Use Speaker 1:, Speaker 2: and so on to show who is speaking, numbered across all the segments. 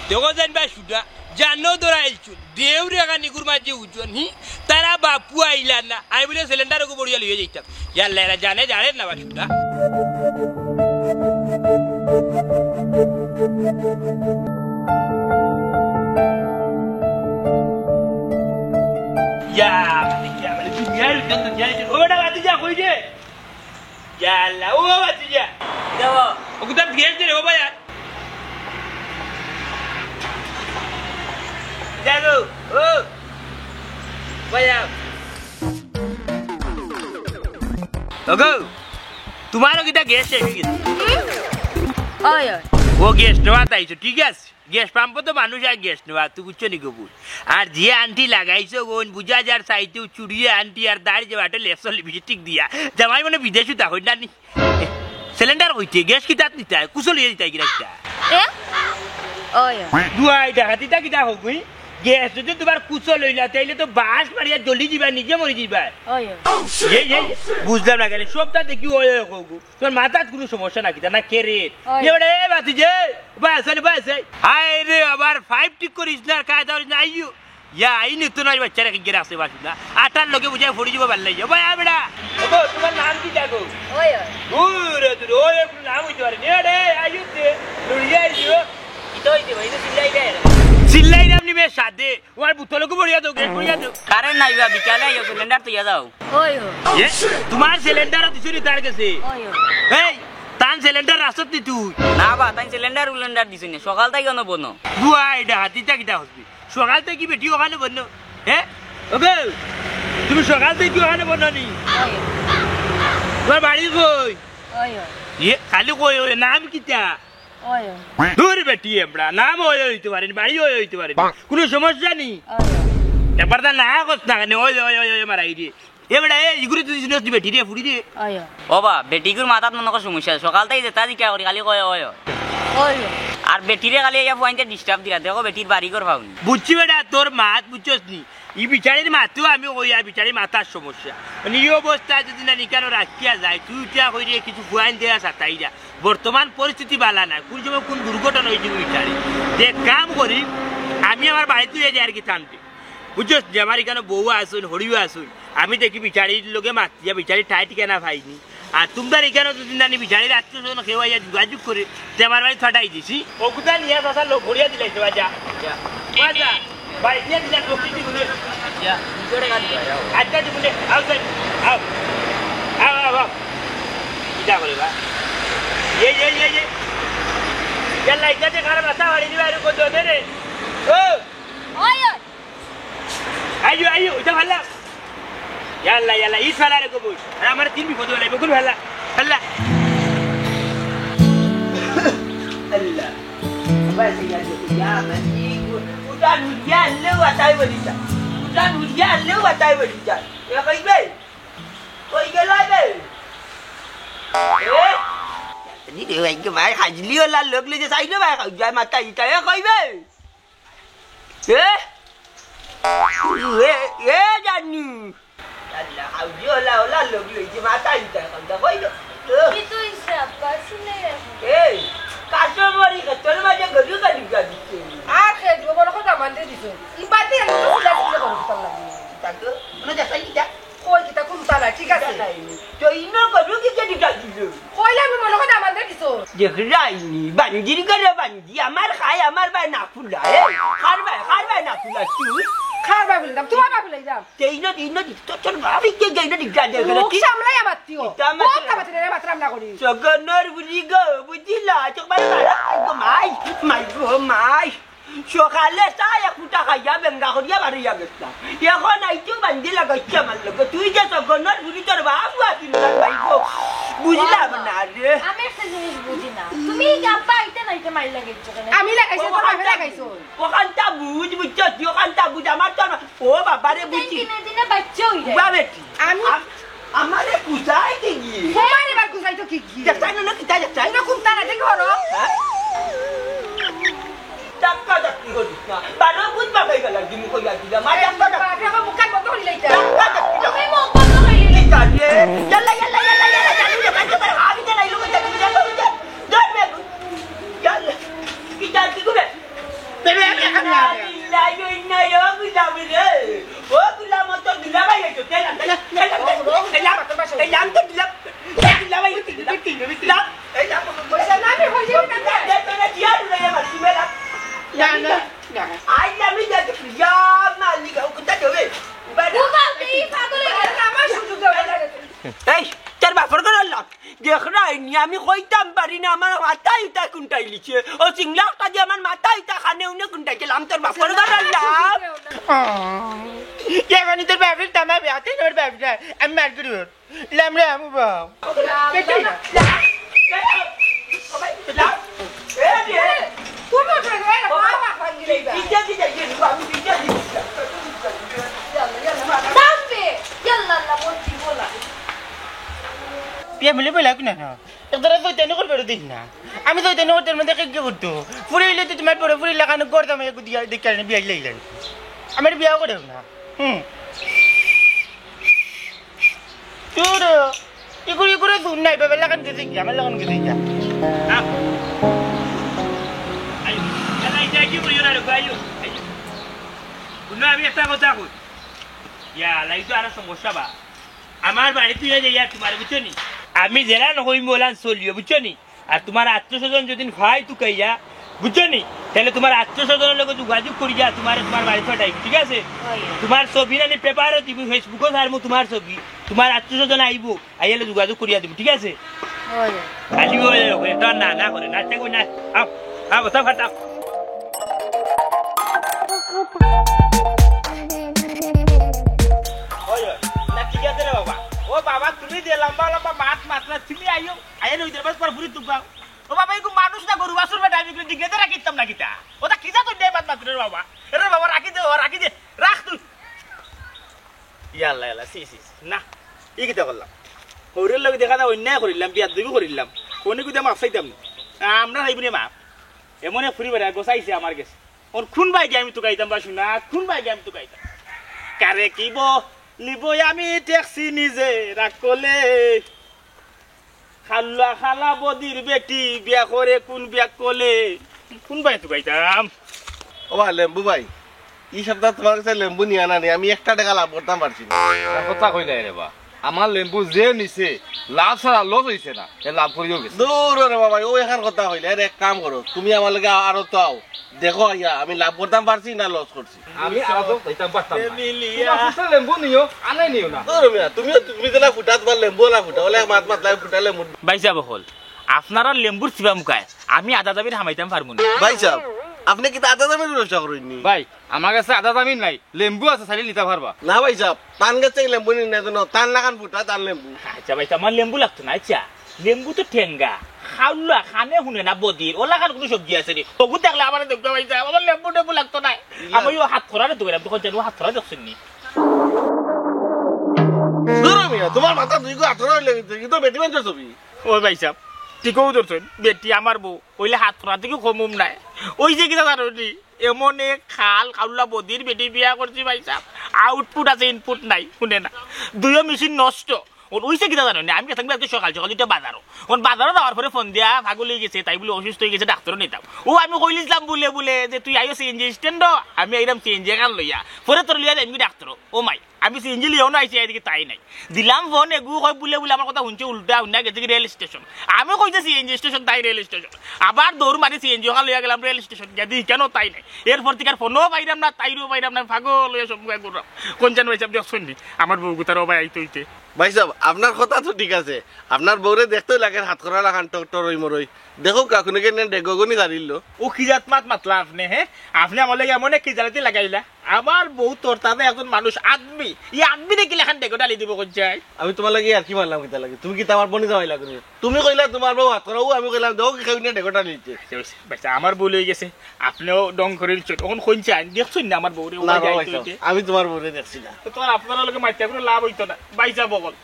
Speaker 1: देखो जन बा सुदा जानो दोराइलछु देवरे का निकुर माजे उजन ही तारा बापू आइला ना आई बोले सिलेंडर को बढ़िया लिए जाइता यार लेरा जाने जाने ना बा सुदा क्या बोले तू यार ओ बेटा बात जा कोई जे याला ओ बात जा देखो ओ कुछ गैस दे रे ओ यार जागो ओ भैया ओगो तुम्हारो कितना गैस चाहिए
Speaker 2: ओय
Speaker 1: वो गैस नवा ताइছো ঠিক আছে গ্যাস পাম্প তো মানুষ আর গ্যাস নবা তুই কুচ্ছ নি গবুল আর যে আন্টি লাগাইছো গোন বুঝা যার সাইতে চুড়িয়ে আন্টি আর দাড়ি যে বাটে লেসল লিপস্টিক দিয়া জামাই মানে বিদেশে তা হই না নি সিলিন্ডার হইতে গ্যাস কি তাত নিতা কুছল লিয়ে দিতা কি রাখতা
Speaker 2: এ ওয়
Speaker 1: দুয়াই ডাকাতিটা কিটা হগুই গ্যাস যদি তোমার কুছল হইলা তাইলে তো বাস মারিয়া জলি দিবা নিজে মরি দিবা
Speaker 2: ওয়
Speaker 1: এই বুঝলাম না গেলে সবটা দেখি ওই কগু তোর মাথাত কোনো সমস্যা নাকি না কেরে এবারে বাতি যে বাস হাই রে আবার 5 টিক করিস না কাজ আর না আইও ইয়া আইনি তো নয় বাচ্চারা কি গেরা আছে বাস না আটার লগে বুঝাই ফড়ি যাব ভাল লাগি ভাই আবেড়া ওগো তোমার নাম কি জাগো
Speaker 2: ওয়
Speaker 1: ওরে তুই ওই নাম হইতো আরে নে আইও তে লুড়িয়া আইও ইতোই দে ভাই তো চিল্লাই আপনি মে সাদে ওর বুতলকে বড়িয়া দাও গ্যাস বড়িয়া দাও
Speaker 3: কারেন্ট নাই বা বিকালে আইও সিলিন্ডার তো ইয়া দাও
Speaker 2: ওয়
Speaker 1: এ তোমার সিলিন্ডার দিছুনি তার কাছে
Speaker 2: ওয়
Speaker 1: এই তান সিলিন্ডার রাসত নি তুই
Speaker 3: না বা তাই সিলিন্ডার দিছিস না সকাল থেকে কেন বনো
Speaker 1: দুয়াই ডাহাতিটা কিটা হসবি সকাল থেকে কি বেটি ওখানে বন্য হ্যাঁ ওকে তুমি সকাল থেকে কি ওখানে বন্নি
Speaker 2: ওয়
Speaker 1: তোমার বাড়ি কই
Speaker 2: ওয়
Speaker 1: এ খালি কই ওই নাম কিটা
Speaker 2: ওয়
Speaker 1: দূর বেটি এবড়া নাম ওই হইতে পারে বাড়ি ওই হইতে পারে কোনো সমস্যা নেই
Speaker 2: ওয়
Speaker 1: এবার না কস না কেন ওই ওই ওই মারাই দি এবড়া এই ইগুরি তুই জিনিস বেটি রে ফুড়ি দে
Speaker 2: ওয়
Speaker 3: ও বা বেটিকুর মাথাত মনে কর সমস্যা সকাল থেকে যেতা দি কে করি খালি কয় ওয়
Speaker 2: ওয়
Speaker 3: আর বেটিরে খালি ইয়া পয়েন্টে ডিস্টার্ব দিলা দেখো বেটির বাড়ি কর পাউনি
Speaker 1: বুঝছি বেটা তোর মাত বুঝছস নি ই বিচারির মাতেও আমি ওই আর বিচারির মাথার সমস্যা এই অবস্থা যদি না নিকানো রাখিয়া যায় তুই উঠিয়া কইরে কিছু ফুয়াইন দেয়া সাতাইরা বর্তমান পরিস্থিতি বালা না কোন সময় কোন দুর্ঘটনা হয়ে যাবে বিচারি যে কাম করি আমি আমার বাড়িতে যাই আর কি টানতে বুঝছস যে আমার এখানে বউ আসুন হরিও আসুন আমি দেখি বিচারির লোকে মাতিয়া বিচারি ঠাই ঠিকানা পাইনি আর তোমরা এখানে যদি না বিচারির আত্মীয় খেয়ে যোগাযোগ করে যে আমার বাড়ি ফাটাই দিছি ওগুলা নিয়ে আসা লোক ভরিয়া দিলাইছে বাজা বাজা বাড়ি নিয়ে দিলা লোকটি বলে আচ্ছা বলে আও যাই আও আও আও কিটা করে বা এই ইয়াল্লা ইকাতে খারাপ রাস্তা বাড়ি দিবা আর কোন দে রে ও
Speaker 2: ওয়
Speaker 1: আইও এটা ভালো ইয়াল্লা ই ফালা রে কবুল আমার তিন বিপদ হলো বকুল ভালো আল্লাহ আল্লাহ বাস ইয়া মানি udah hujan lu atai berita udah hujan lu atai berita ya kai be oi ke lai be ni dia ai ke mai hajli la lok le je sai no mai jai mata ita ya kai be jani Allah audio la lok le je mata ita kai be
Speaker 2: itu siapa sih
Speaker 1: কাস্টমারই চল মাঝে গজু কাটি গাদিছে
Speaker 2: আর কে দিব বড় কথা মানতে দিছো ইবাতে আমি তো সুদা সুদা করতে লাগি
Speaker 1: তাকে মানে যাই কিটা
Speaker 2: কই কিটা কোন তালা ঠিক আছে
Speaker 1: তো ইনো গজু কি কাটি গাদিছে
Speaker 2: কইলা আমি বড় কথা মানতে দিছো
Speaker 1: দেখরাইনি বানজির করে বানজি আমার খাই আমার বাই না ফুলা খার বাই না ফুলা তুই
Speaker 2: খার বাই বলে দাম তোমার বাই বলে দাম
Speaker 1: তেইনো তো চল ভাবি কে গাইনা দিগা দে
Speaker 2: লোক সামলাই আমাতিও বহুত কামাতে রে মাত্রাম না করি
Speaker 1: সগনর বুঝি গো বুঝিলা চকবার মারা গো মাই সকালে চায় কুটা খাইয়া বেঙ্গা করিয়া বাড়িয়া গেছলা এখন আইতো বান্ধি লাগাইছে আমার লগে তুই যে সগনর বুঝি তোর বাবু আছিস না ভাই গো বুঝিলাম না রে
Speaker 2: আমি একটা জিনিস বুঝি না তুমি গাব্বা আইতে নাইতে মাইল লাগাইছো কেন আমি লাগাইছি তো আমি লাগাইছো
Speaker 1: ওখানটা বুঝছ ওখানটা বুঝ আমার তো ও বাবা রে বুঝি
Speaker 2: দিনে বাচ্চা হই যায়
Speaker 1: বাবা
Speaker 2: আমি
Speaker 1: আমারে কুজাই কি
Speaker 2: তোমারে বার কুজাই তো কি
Speaker 1: যাই না কি যাই
Speaker 2: না কোন তারা দেখি হলো
Speaker 1: টাকা দাকি হলো না বারো বুঝ বাবাই গেল দিমু কইয়া দিলা মা টাকা তোর বাপর করে লাভ দেখ না আমি কইতাম পারি না আমার মাথা ইটা কুন্টাই লিছে ও চিংলাটা দিয়ে আমার মাথা ইটা খানে উনি কুন্টাই গেলাম তোর বাপর করে লাভ কেমনি তোর বাপের তামা বেয়াতে তোর বাপটা আমি মার করি লাম রে আমু বাপ
Speaker 2: তুমি ওঠে রে বাবা ভাঙি লইবা
Speaker 1: ইটা দিতে আমি ইটা দিতে
Speaker 2: দামবে ইয়াল্লা আল্লাহ বলছি বলা
Speaker 1: পিয়া মিলে বলা কিনা একদরা তো তেনে করবে দিস না আমি তো তেনে করতে মধ্যে কি করতো ফুরি হইলে তো তোমার পরে ফুরি লাগানো করতাম এক দিয়া দেখে বিয়া লাইলেন আমার বিয়া করে না তোর ইগুড়ি করে দুন নাই বাবা লাগান গেছে কি আমার লাগান গেছে যা আই আই যাই কি বলি না রে ভাইও না আমি একটা কথা কই ইয়া লাইতো আর সমস্যা বা আমার বাড়ি তুই যাইয়া তোমার বুঝছো নি আমি জেলা নহই মোলান চলিও বুঝছো নি আর তোমার আত্মীয়স্বজন যদি ভাই তু কইয়া বুঝছো নি তাহলে তোমার আত্মীয়স্বজনের লোক যোগাযোগ করি যা তোমার বাড়ি ফাটাই ঠিক আছে তোমার ছবি না পেপারও দিব ফেসবুকও ছাড়বো তোমার ছবি তোমার আত্মীয়স্বজন আইব আইলে যোগাযোগ করিয়া দিব ঠিক আছে আসিব এটা না না করে না কই না আও আও বসা ফাটা ও বাবা তুমি যে লম্বা লম্বা মাছ মাছলা তুমি আইও আইন ওই দেবাস পর ফুরি তুবা ও বাবা এগু মানুষ না গরু বাসুর বেটা আমি কিন্তু গেতে রাখিতাম না কিটা ওটা কিজা তো দে মাছ মাত্র বাবা এরে বাবা রাখি দে রাখ তুই ইয়াল্লা ইয়াল্লা সি না ই কিটা করলাম হৌরের লগে দেখা দা অন্যায় করিলাম বিয়া দুবি করিলাম কোনে কুদে মাছ চাইতাম আমরা নাইবনি মা এমনে ফুরি বেটা গোসাইছে আমার কাছে ওর খুন বাই গে আমি তো গাইতাম বাসু না খুন বাই গে আমি তো গাইতাম কারে কিব লিবই আমি ট্যাক্সি নিজে রাখলে খাল্লা খালা বদির বেটি বিয়া করে কোন বিয়া কলে কোন ভাই তো গাইতাম
Speaker 4: ও ভাই লেম্বু ভাই এই সপ্তাহ তোমার কাছে লেম্বু নিয়ে আনা নেই আমি 1 টাকা লাভ করতাম পারছি না
Speaker 5: কথা কই নাই রে বা আমার লেম্বু যে নিছে লাভ ছাড়া লস হইছে না এ লাভ করিও গেছে
Speaker 4: দূর রে বাবা ও এখান কথা হইলে আরে এক কাম করো তুমি আমার লগে আরো তো আও দেখো আইয়া আমি লাভ করতাম পারছি না লস করছি
Speaker 5: আমি আরো যাইতাম পারতাম না তোমার লেম্বু নিও আনে নিও না
Speaker 4: দূর মিয়া তুমি তো না ফুটা তোমার লেম্বু না ফুটা ওলে মাত মাত লাই ফুটালে মুড
Speaker 1: ভাই সাহেব হল আপনারা লেম্বুর চিবা মুখায় আমি আধা দাবির হামাইতাম পারবো না
Speaker 4: ভাই সাহেব আপনি কি আদা দামের ব্যবসা করেননি
Speaker 5: ভাই আমার কাছে আদা দামিন নাই লেম্বু আছে চাইলে নিতে পারবা
Speaker 4: না ভাই সাহেব তান গাছে লেম্বু নিয়ে না তান লাগান ফুটা তান লেম্বু
Speaker 1: আচ্ছা ভাই আমার লেম্বু লাগতো না আচ্ছা লেম্বু তো ঠেঙ্গা খাউলা খানে শুনে না বদির ওলা খান কোনো সবজি আছে রে তবু দেখলে আমার দেখতে ভাই সাহেব আমার লেম্বু টেম্বু লাগতো না আমি হাত ধরারে তো গেলাম তখন জানো হাত ধরা দেখছেন নি
Speaker 4: দূর মিয়া তোমার মাথা দুই গো 18 লেগেছে কিন্তু বেটি মানছো ছবি
Speaker 1: ওই ভাই সাহেব ঠিকও ধরছেন বেটি আমার বউ ওইলে হাত ধরা থেকে কমুম নাই ওই যে কিনা জানো এমন এক খাউলা বদির বেটি বিয়া করছি ভাই সাহেব আউটপুট আছে ইনপুট নাই শুনে না দুইও মেশিন নষ্ট ওর ওইসে কিনা জানো না আমি থাকবে আজকে সকাল সকাল দুইটা বাজারও ওর বাজারও যাওয়ার পরে ফোন দিয়া ভাগল হয়ে গেছে তাই বলে অসুস্থ হয়ে গেছে ডাক্তারও নিতাম ও আমি কইলিছিলাম বলে যে তুই আইও সিএনজি স্ট্যান্ড আমি এইরকম সিএনজি এখান লইয়া পরে তোর লিয়া যাবি ডাক্তারও ও মাই আমি সিএনজি লিও না আইসি এদিকে তাই নাই দিলাম ফোন এগু হয় বলে আমার কথা শুনছে উল্টা শুনে গেছে কি রেল স্টেশন আমি কইছে সিএনজি স্টেশন তাই রেল স্টেশন আবার দৌড় মারি সিএনজি ওখান লইয়া গেলাম রেল স্টেশন যদি কেন তাই নাই এরপর থেকে ফোনও পাইলাম না তাইরও পাইলাম না ভাগল লইয়া সব ঘুরলাম কোন জানো হিসাব দেখছেন নি আমার বউ গুতারও ভাই আইতে হইতে
Speaker 4: ভাই সাহেব আপনার কথা তো ঠিক আছে আপনার বউরে দেখতেই লাগে হাত করা লাগান টরই মরই দেখো কাকুনিকে নেন ডেগনি দাঁড়িল
Speaker 1: ও খিজাত মাতলা আপনি হ্যাঁ আপনি আমার লাগে এমন এক খিজালাতে লাগাইলা আমার বউ তোর তাতে একজন মানুষ আদমি আদমি দেখি লেখান ডেগো ডালি দিব কোন চাই
Speaker 4: আমি তোমার লাগে আর কি মারলাম কিতা লাগে তুমি কি আমার বনি যাওয়াই লাগে তুমি কইলা তোমার বউ হাত করাও আমি কইলাম দেখো কি খাইনি ডেগোটা নিচ্ছে
Speaker 1: বাচ্চা আমার বউ লই গেছে আপনিও ডং করে দিচ্ছেন তখন কোন চাই দেখছেন না আমার বউরে
Speaker 4: আমি তোমার বউরে দেখছি না
Speaker 1: তোমার আপনার লগে মাইতে কোনো লাভ হইতো না বাইসা বগল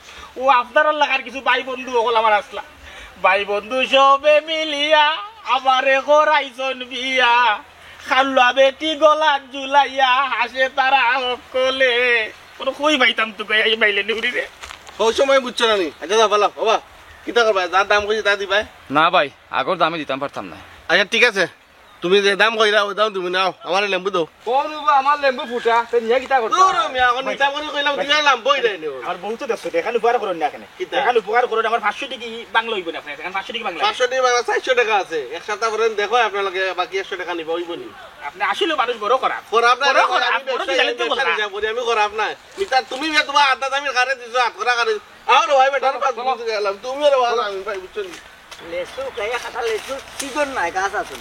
Speaker 1: ও আপনার লাগার কিছু ভাই বন্ধু বগল আমার আসলা ভাই বন্ধু সবে মিলিয়া আমারে করাইছন বিয়া খাল্লা বেটি গলাত জুলাইয়া হাসে তারা সকলে কোনো কই পাইতাম তো গাই বাইলে নিউরি রে
Speaker 4: ওই সময় বুঝছো না নি আচ্ছা ভালো বাবা কিতা করবা যার দাম কইছি তা দিবাই
Speaker 5: না ভাই আগর দামে দিতাম পারতাম না
Speaker 4: আচ্ছা ঠিক আছে তুমি যে দাম কইরা ওই দাম তুমি নাও আমার লেম্বু দাও
Speaker 5: কোন আমার লেম্বু ফুটা তে নিয়া কিতা করছ
Speaker 4: দূর মিয়া এখন হিসাব করে কইলাম তুমি লাম্বই দেয় নি
Speaker 6: আর বহুত দেখছো দেখান উপকার করুন না এখানে দেখান উপকার করুন আমার 500 টাকা বাংলা হইব না এখন 500 টাকা বাংলা
Speaker 4: 500 টাকা বাংলা 400 টাকা আছে এক সপ্তাহ পরে দেখো আপনাকে বাকি 100 টাকা নিব হইব নি
Speaker 6: আপনি আসলে মানুষ বড় করা
Speaker 4: খরাব না
Speaker 6: বড় করা, বড় দিলে তো বলবা।
Speaker 4: আমি খরাব না মিতা তুমি মিয়া তোমার আধা দামের কারে দিছো হাত করা কারে আর ভাই বেটার পাস বুঝে গেলাম তুমি আর ভালো আমি ভাই বুঝছো
Speaker 7: লেসু গায়া কাটা লেসু সিজন নাই গাছ আছে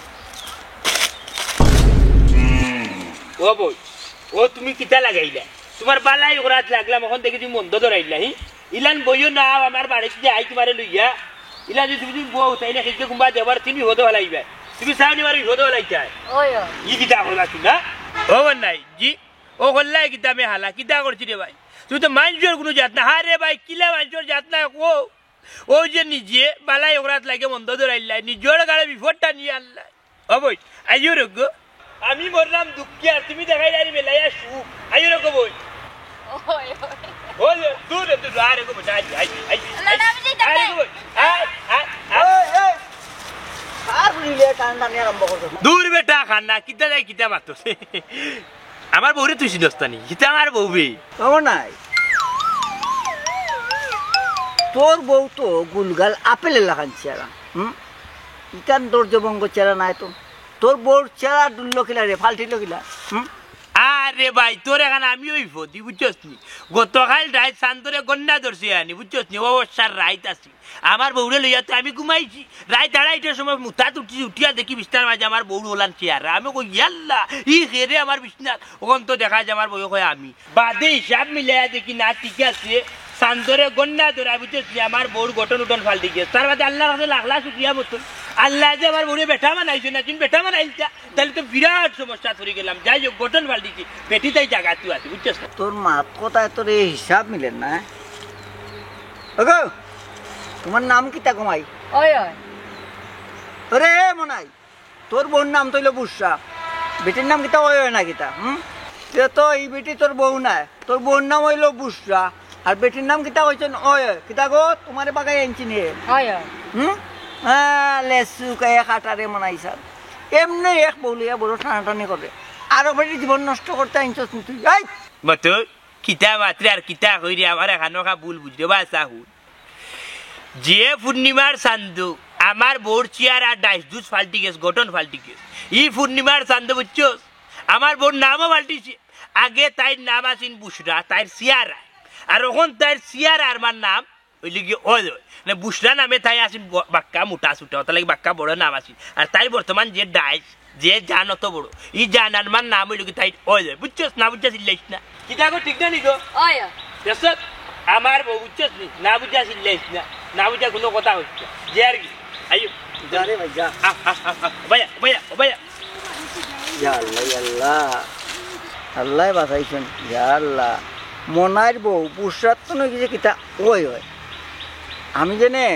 Speaker 1: ও বই ও তুমি কিতা লাগাইলা তোমার বালাই ওরাত লাগলাম এখন দেখি তুমি মন্দ ধরাইলা হি ইলান বইও না আমার বাড়িতে যে আই তোমারে লইয়া ইলান যদি তুমি বউ তাই না খেতে কুম্বা দেবার তুমি হতে হলাইবা তুমি সামনে মারি হতে হলাইতা
Speaker 2: ওই
Speaker 1: ই কিতা করলা তুই না ও নাই জি ও হল্লাই কিতা মে হালা কিতা করছি রে ভাই তুই তো মানুষের কোনো জাত না হ্যাঁ রে ভাই কিলা মানুষের জাত না ও যে নিজে বালাই ওরাত লাগে মন্দ ধরাইলা নিজের গাড়ি বিপদটা নিয়ে আনলা ও বই আইও রোগ আমি মরলাম দুঃখী আর তুমি দেখাই যাই মেলাইয়া সুখ আইও রোগ বই
Speaker 2: ওই
Speaker 1: ওই দূর দূর আরে গো যাই আই আই আরে গো আই
Speaker 7: এই আর বুঝিলে কান্না নিয়ে আরম্ভ করছো
Speaker 1: দূর বেটা খানা কিতা যাই কিতা মাতো আমার বউরে তুই সিনস্তানি কিতা আমার বউ বে
Speaker 7: খবর নাই তোর বউ তো গুলগাল আপেলের লাগান চেহারা ইকান দর্জবঙ্গ চেহারা নাই তো তোর বউর চেহারা ডুল্লো কিলা রে ফাল্টিল কিলা
Speaker 1: আরে ভাই তোর এখানে আমি ওই ফদি বুঝছস নি গতকাল রাত শান্তরে গন্ডা ধরছি আনি বুঝছস নি অবস্যার রাইত আছি আমার বউরে লইয়া তো আমি ঘুমাইছি রাত আড়াইটার সময় মুতা উঠিয়া দেখি বিছনার মাঝে আমার বউ ওলান চেয়ারা আমি কই ইয়াল্লা ই খেরে আমার বিছনার ওখান তো দেখা যায় আমার বউ কয় আমি বাদে হিসাব মিলাইয়া দেখি না ঠিক আছে শান্তরে গন্ডা ধরা বুঝছস নি আমার বউর গঠন উঠন ফাল্টি গেছে তার বাদে আল্লাহর কাছে লাখ লাখ শুকরিয়া মতন আল্লাহ যে আমার বউরে বেটা বানাইছে না তুমি বেটা বানাইছা তাহলে তো বিরাট সমস্যা ধরে গেলাম যাই হোক গঠন ফাল্টিছি বেটি তাই জায়গা তুই আছে বুঝছস না
Speaker 7: তোর মাত কথায় তোর এই হিসাব মিলেন না ওগো তোমার নাম কিতা কমাই
Speaker 2: ওই ওই
Speaker 7: ওরে মনাই তোর বোন নাম তৈল বুসরা বেটির নাম কিতা ওই না কিতা তো এই বেটি তোর বউ নাই তোর বোন নাম হইল বুসরা আর বেটির নাম কিতা কইছেন ওই কিতা গো তোমারে বাগাই আনছি নিয়ে
Speaker 2: ওই ওই
Speaker 7: লেসু কায়া কাটারে মনাইছা এমনি এক বউলিয়া বড় টানাটানি করে আরো বেটি জীবন নষ্ট করতে আনছস তুই এই
Speaker 1: মতো কিতা মাত্রে আর কিতা কইরে আমার এখানকা ভুল বুঝতে বা চাহু যে পূর্ণিমার চান্দু আমার বউর চেয়ার আর ডাইস দুস ফাল্টি গেছে গঠন ফাল্টি গেছে ই পূর্ণিমার চান্দু বুঝছস আমার বউর নামও ফাল্টিছে আগে তাইর নাম আছেন বুসরা তাইর চেয়ারা আর এখন তাইর চেয়ার আর আমার নাম ওইলে গিয়ে ওই না বুসরা নামে তাই আসেন বাক্কা মোটা সুটা তার লাগে বাক্কা বড় নাম আসেন আর তাই বর্তমান যে ডাইস যে জান অত বড় ই জানার মান নাম হইল কি তাই ওই বুঝছস না বুঝছস ইল্লাইস না কিতা গো ঠিক না নি গো
Speaker 2: ওই
Speaker 1: দেখছত আমার বউ বুঝছস নি না বুঝছস ইল্লাইস না না বুঝা কোনো কথা হচ্ছে যে আর কি আইও
Speaker 7: জারে ভাই যা
Speaker 1: ভাইয়া ভাইয়া ভাইয়া
Speaker 7: ইয়া আল্লাহ ইয়া আল্লাহ আল্লাহ বাঁচাইছেন ইয়া আল্লাহ মনাইর বউ বুসরাত তো নয় যে কিতা ওই হয় আমি জেনে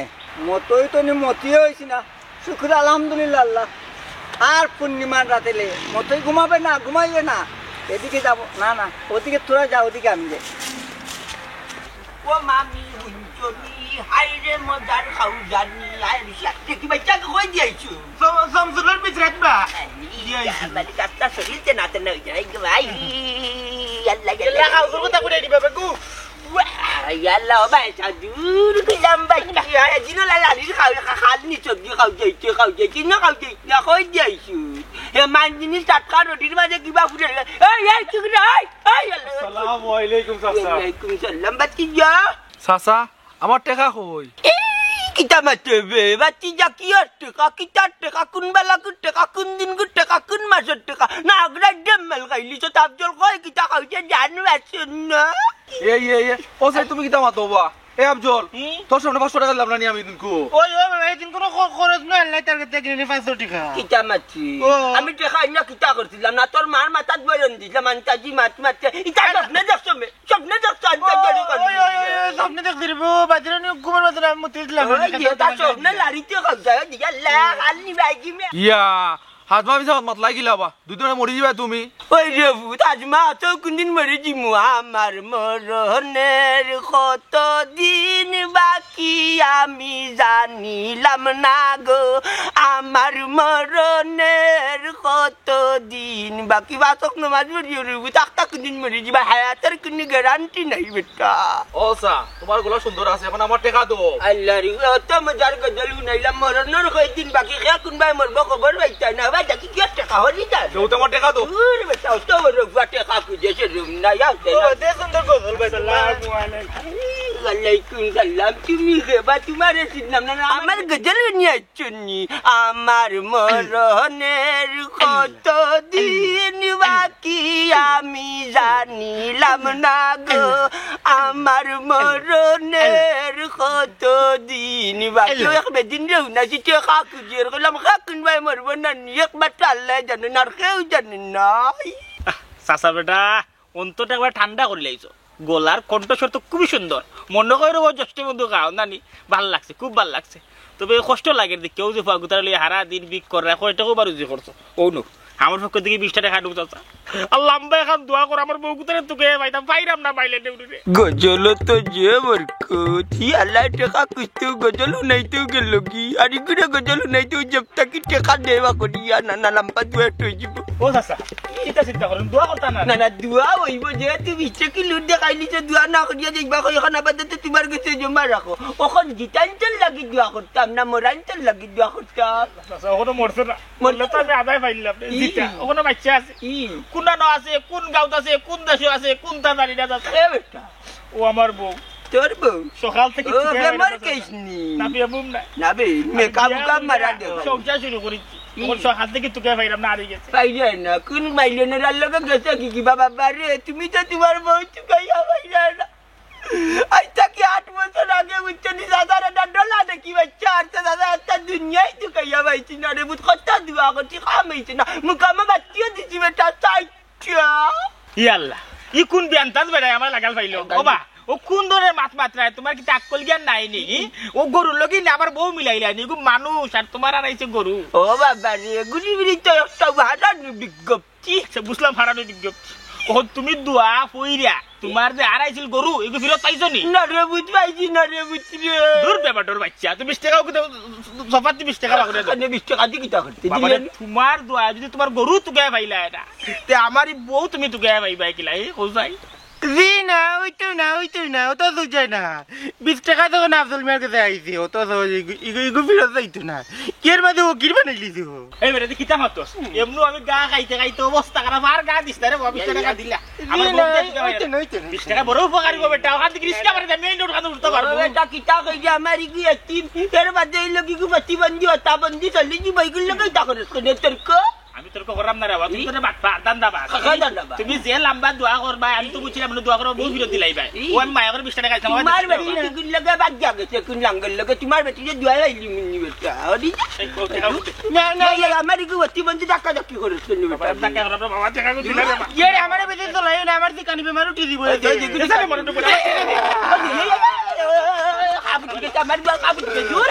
Speaker 7: মতই তো নি মতিয়ে হয়েছি না শুক্র আলহামদুলিল্লাহ আল্লাহ আর পূর্ণিমার রাতেলে মতই ঘুমাবে না ঘুমাইবে না এদিকে যাব না না ওদিকে তোরা যা ওদিকে আমি যাই ও মামি হুঞ্চনি হাইরে মজার খাও জানি আইরে সাথে কি বাচ্চা কই দিয়েছো
Speaker 6: সমসুলের বিচরাত বা
Speaker 7: বালি কাটটা শরীরতে নাতে না হই যায় ভাই আল্লাহ
Speaker 6: এলা খাও কথা কইরা দিবা বাগু
Speaker 7: yalla ba cha dur ke lambai ya jino la la ni khal ni chok ni khau je jino khau je ya khoi je su he man ni sat ka ro dir ma je ki ba fu ai ai ki ra ai
Speaker 5: আসসালামু আলাইকুম চাচা
Speaker 7: alaikum salam bati ya
Speaker 5: চাচা আমার টাকা কই
Speaker 7: kita matebe bati ja ki ka kita ka kun bala ka kun din ka kun masuk ka na gra demel gaili so tab jol koi kita khau je jan wasun na
Speaker 5: এই ও সাই তুমি কিতা মাতো বা এ আফজল তোর সামনে 500 টাকা লাভ না নি আমি দিনকো
Speaker 6: ওই এই দিন কোন খরচ না আল্লাহ তার কাছে কিনে 500 টাকা
Speaker 7: kita mati আমি টাকা না kita করছিলাম না তোর মার মাথাত বইরন দিলাম আন্তাজি মাত এটা স্বপ্নে দেখছো স্বপ্নে দেখছো আন্তাজি কর
Speaker 6: ওই সামনে দেখ দিবো বাজারে নি ঘুমার বাজারে আমি মুতিলাম
Speaker 7: এটা স্বপ্নে লারিতে খাও যায় দিয়া লা খালি বাইকি মে
Speaker 5: ইয়া হাত মা বিছা মত লাগিলা বা দুইজনে মরি যাবে তুমি
Speaker 7: ওই রে ভূত আজমা তো কোনদিন মরে জিমু আমার মরণের কত দিন বাকি আমি জানিলাম না গো আমার মরণের কত দিন বাকি বাসক নমাজ পড়ি তাক দিন মরে যাবা হায়াতের কোনো গ্যারান্টি নাই বেটা
Speaker 5: ও সা তোমার গলা সুন্দর আছে এখন আমার টাকা দাও
Speaker 7: আল্লাহ রে অত মজার গজল শুনাইলাম মরণের কয়দিন বাকি খেয়া কোনবাই মরব খবর পাইতা না ভাই দেখি কি টাকা হলি তা
Speaker 5: কেউ তোমার টাকা দাও
Speaker 7: ওরে বেটা তো রোগা টাকা খুঁজেছে রুম না ইয়া
Speaker 6: দে সুন্দর গজল ভাই সাল্লাল্লাহু
Speaker 7: আলাইকুম সালাম তুমি হেবা তোমার নাম না আমার গজল নিয়ে চুনি আমার মরণের কত দিন বাকি আমি জানিলাম না গো আমার মরণের কত দিন বাকি একবার দিন রেউ না সিটে খাকু জির গেলাম খাকুন ভাই মরব না একবার আল্লাহ জানেন আর কেউ জানেন না
Speaker 1: চাচা বেটা অন্তটা একবার ঠান্ডা করে লাইছো গলার কণ্ঠস্বর তো খুবই সুন্দর মনে করে জ্যেষ্ঠ বন্ধু গাও নানি ভাল লাগছে খুব ভাল লাগছে তবে কষ্ট লাগে যে কেউ যে ফাগুতার লিয়ে হারা দিন বিক করে রাখো এটাকেও বারো যে করছো ও নো আমার পক্ষ থেকে 20 টাকা খাটু চাচা আর লম্বা এখন দোয়া করে আমার বউ কুতারে তোকে পাইতাম পাইরাম না পাইলে নেউরে
Speaker 7: গজল তো যে বরকতি আল্লাহ টাকা কুছতো গজল নাই তো গেল কি আর ইগুরে গজল নাই তো জব তক টাকা দেবা করিয়া না না লম্বা দুয়া টই যাব
Speaker 1: ও চাচা চিন্তা চিন্তা করেন দোয়া করতা না
Speaker 7: না না দুয়া হইব যে তুমি চেকি লুট দেখাইলি যে দুয়া না করিয়া যাইবা কই এখন আবাদতে তোমার কাছে জমা রাখো ওখন জিতাঞ্চল লাগি দুয়া করতাম না মরাঞ্চল লাগি দুয়া করতাম
Speaker 1: চাচা ওখানে মরছে না মরলে তো আমি আদায় পাইলাম জিতা ওখানে বাচ্চা আছে কোন না আছে কোন গাঁত আছে কোন দেশে আছে কোন তা জানি না চাচা
Speaker 7: এ বেটা
Speaker 1: ও আমার বউ
Speaker 7: তোর বউ
Speaker 1: সকাল থেকে
Speaker 7: ও বেমার কেসনি
Speaker 1: না বিয়া বুম না
Speaker 7: না বে মেকআপ কাম মারা দে
Speaker 1: সংসার শুরু করেছি তখন সকাল থেকে তোকে পাইলাম না হারিয়ে গেছে
Speaker 7: পাইলে না কোন মাইলেনের আল্লাহকে গেছে কি বাবা বারে তুমি তো তোমার বউ চুকাইয়া পাইলে না আজ থেকে 8 বছর আগে উচ্চনি দাদারা ডলা দেখি বাচ্চা আর দাদা একটা দুনিয়ায় চুকাইয়া পাইছি না রে বুঝ কথা দিবা করছি খামাইছি না মুকামা বাচ্চিও দিছি বেটা চাইছা
Speaker 1: ই আল্লাহ ই কোন বিয়ান্তাজ বেড়ায় আমার লাগাল পাইলো ও বা ও কোন ধরনের মাছ মাত্রায় তোমার কি টাক্কল জ্ঞান নাই নি ও গরুর লগি না আমার বউ মিলাইলা নি মানুষ আর তোমার আর আইছে গরু
Speaker 7: ও বাবা রে গুড়ি তো একটা হারানো বিজ্ঞপ্তি
Speaker 1: বুঝলাম হারানো বিজ্ঞপ্তি ও তুমি দোয়া পইরা তোমার যে হারাইছিল গরু এগুলো ফিরত পাইছো নি
Speaker 7: না রে বুঝ পাইছি না রে বুঝ রে
Speaker 1: দূর ব্যাপার তোর বাচ্চা তুমি 20 টাকা সফাত 20 টাকা করে দাও
Speaker 7: 20 টাকা দিয়ে কি তা করতে
Speaker 1: তোমার দোয়া যদি তোমার গরু তুকে পাইলা এটা তে আমারই বউ তুমি তুকে পাইবা কিলা এই কোথায়
Speaker 6: না ওইতো না ও তো বুঝাই না 20 টাকা তো না আফজল মেয়ের কাছে আইছি ও তো ইগো ফিরত যাইতো না কের মাঝে ও কির বানাইলি তুই
Speaker 1: এই বেটা কিতা মাতস এমনু আমি গা খাইতে খাইতে অবস্থা খারাপ আর গা দিছ রে 20 টাকা দিলা আমার বউ 20 টাকা বড় উপকারী গো বেটা ওখান থেকে রিস্কা করে মেইন রোড খান উঠতে পারবো
Speaker 7: বেটা কিতা কই আমারি কি এতিম এর বাদে লগি কি বাতি বন্ধি হতা বন্ধি চলি জি বাইগুল লগি তা করে কোনে তর্ক
Speaker 1: আমি তোর করাম না রে বাবা তুমি তো বাট দান্দা বা তুমি যে লম্বা দোয়া করবা আমি তো বুঝছিলাম না দোয়া করব বউ ফিরত দিলাইবা ও আমি মায়া করে 20 টাকা খাইতাম
Speaker 7: তোমার বেটি কি লগা বাদ যাবে কোন লাঙ্গল লগা তোমার বেটি যে দোয়া লাইলি মিনি বেটা ওদি না না আমারি কি বাতি বন্ধি টাকা কি করে শুনি বেটা
Speaker 1: টাকা করে বাবা টাকা কো দিলা রে
Speaker 6: ये हमारे बेटे तो लायो ना हमारे कानी पे मारो टीवी बोले
Speaker 1: এসে মরন তো
Speaker 7: আবু কি আমার আবু কি জোর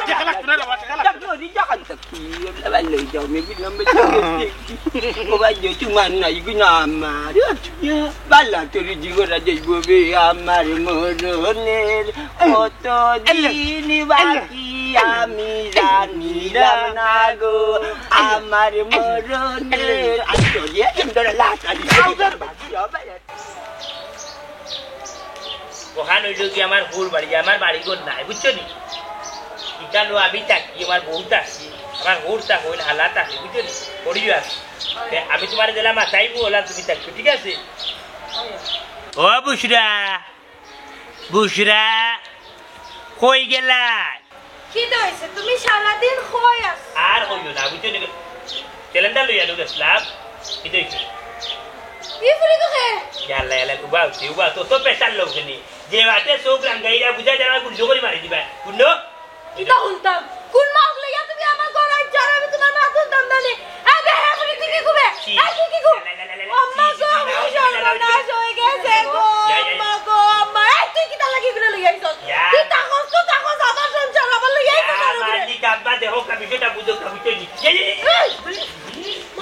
Speaker 1: টাকা লাগতো না বাবা টাকা
Speaker 7: লাগতো দি জাকান তাকি লাইলে যাও মেবি নম্বর ও ভাই তোমার নাই গুনা আমার বালা তোর জীবরা যাইববে আমার মরণের কত দিন বাকি আমি জানিলাম না গো আমার মরণের আজকে এন্ডর লাটা দি
Speaker 1: ওখানে হইল কি আমার ফুল বাড়ি আমার বাড়ি ঘর নাই বুঝছো নি এখানে আমি থাকি আমার বউটা আছি আমার বউটা হইল হালাত আছে বুঝছো নি পড়িও আছে আমি তোমার দিলাম চাইবো হলাম তুমি থাকছো ঠিক আছে ও বুসরা বুসরা কই গেলা
Speaker 2: কি হইছে তুমি সারা দিন কই আছ
Speaker 1: আর হইল না বুঝছো নি ক্যালেন্ডার লইয়া লো গেছলাম কি হইছে
Speaker 2: ই ফুরি কো
Speaker 1: याला याला उबा तो पेशाल लोग नी जे वाटे सोक रंगाईला बुझा जाना गुंडो करी मारी दिबा गुंडो
Speaker 2: কিটা হুনতাম কোন মাগলে ইয়া তুমি আমার গলায় জানা আমি তোমার মাথা দামদানি আবে হ্যাঁ তুমি কি কইবে আই কি কো আম্মা গো সর্বনাশ হয়ে গেছে গো আম্মা গো আম্মা এই তুই কিটা লাগি গুলো লইয়াইছ তুই তাকস আমার সংসার আমার লইয়াইছ
Speaker 1: মালি কাব্বা দেহ কাবিটা বুঝো কাবিতে নি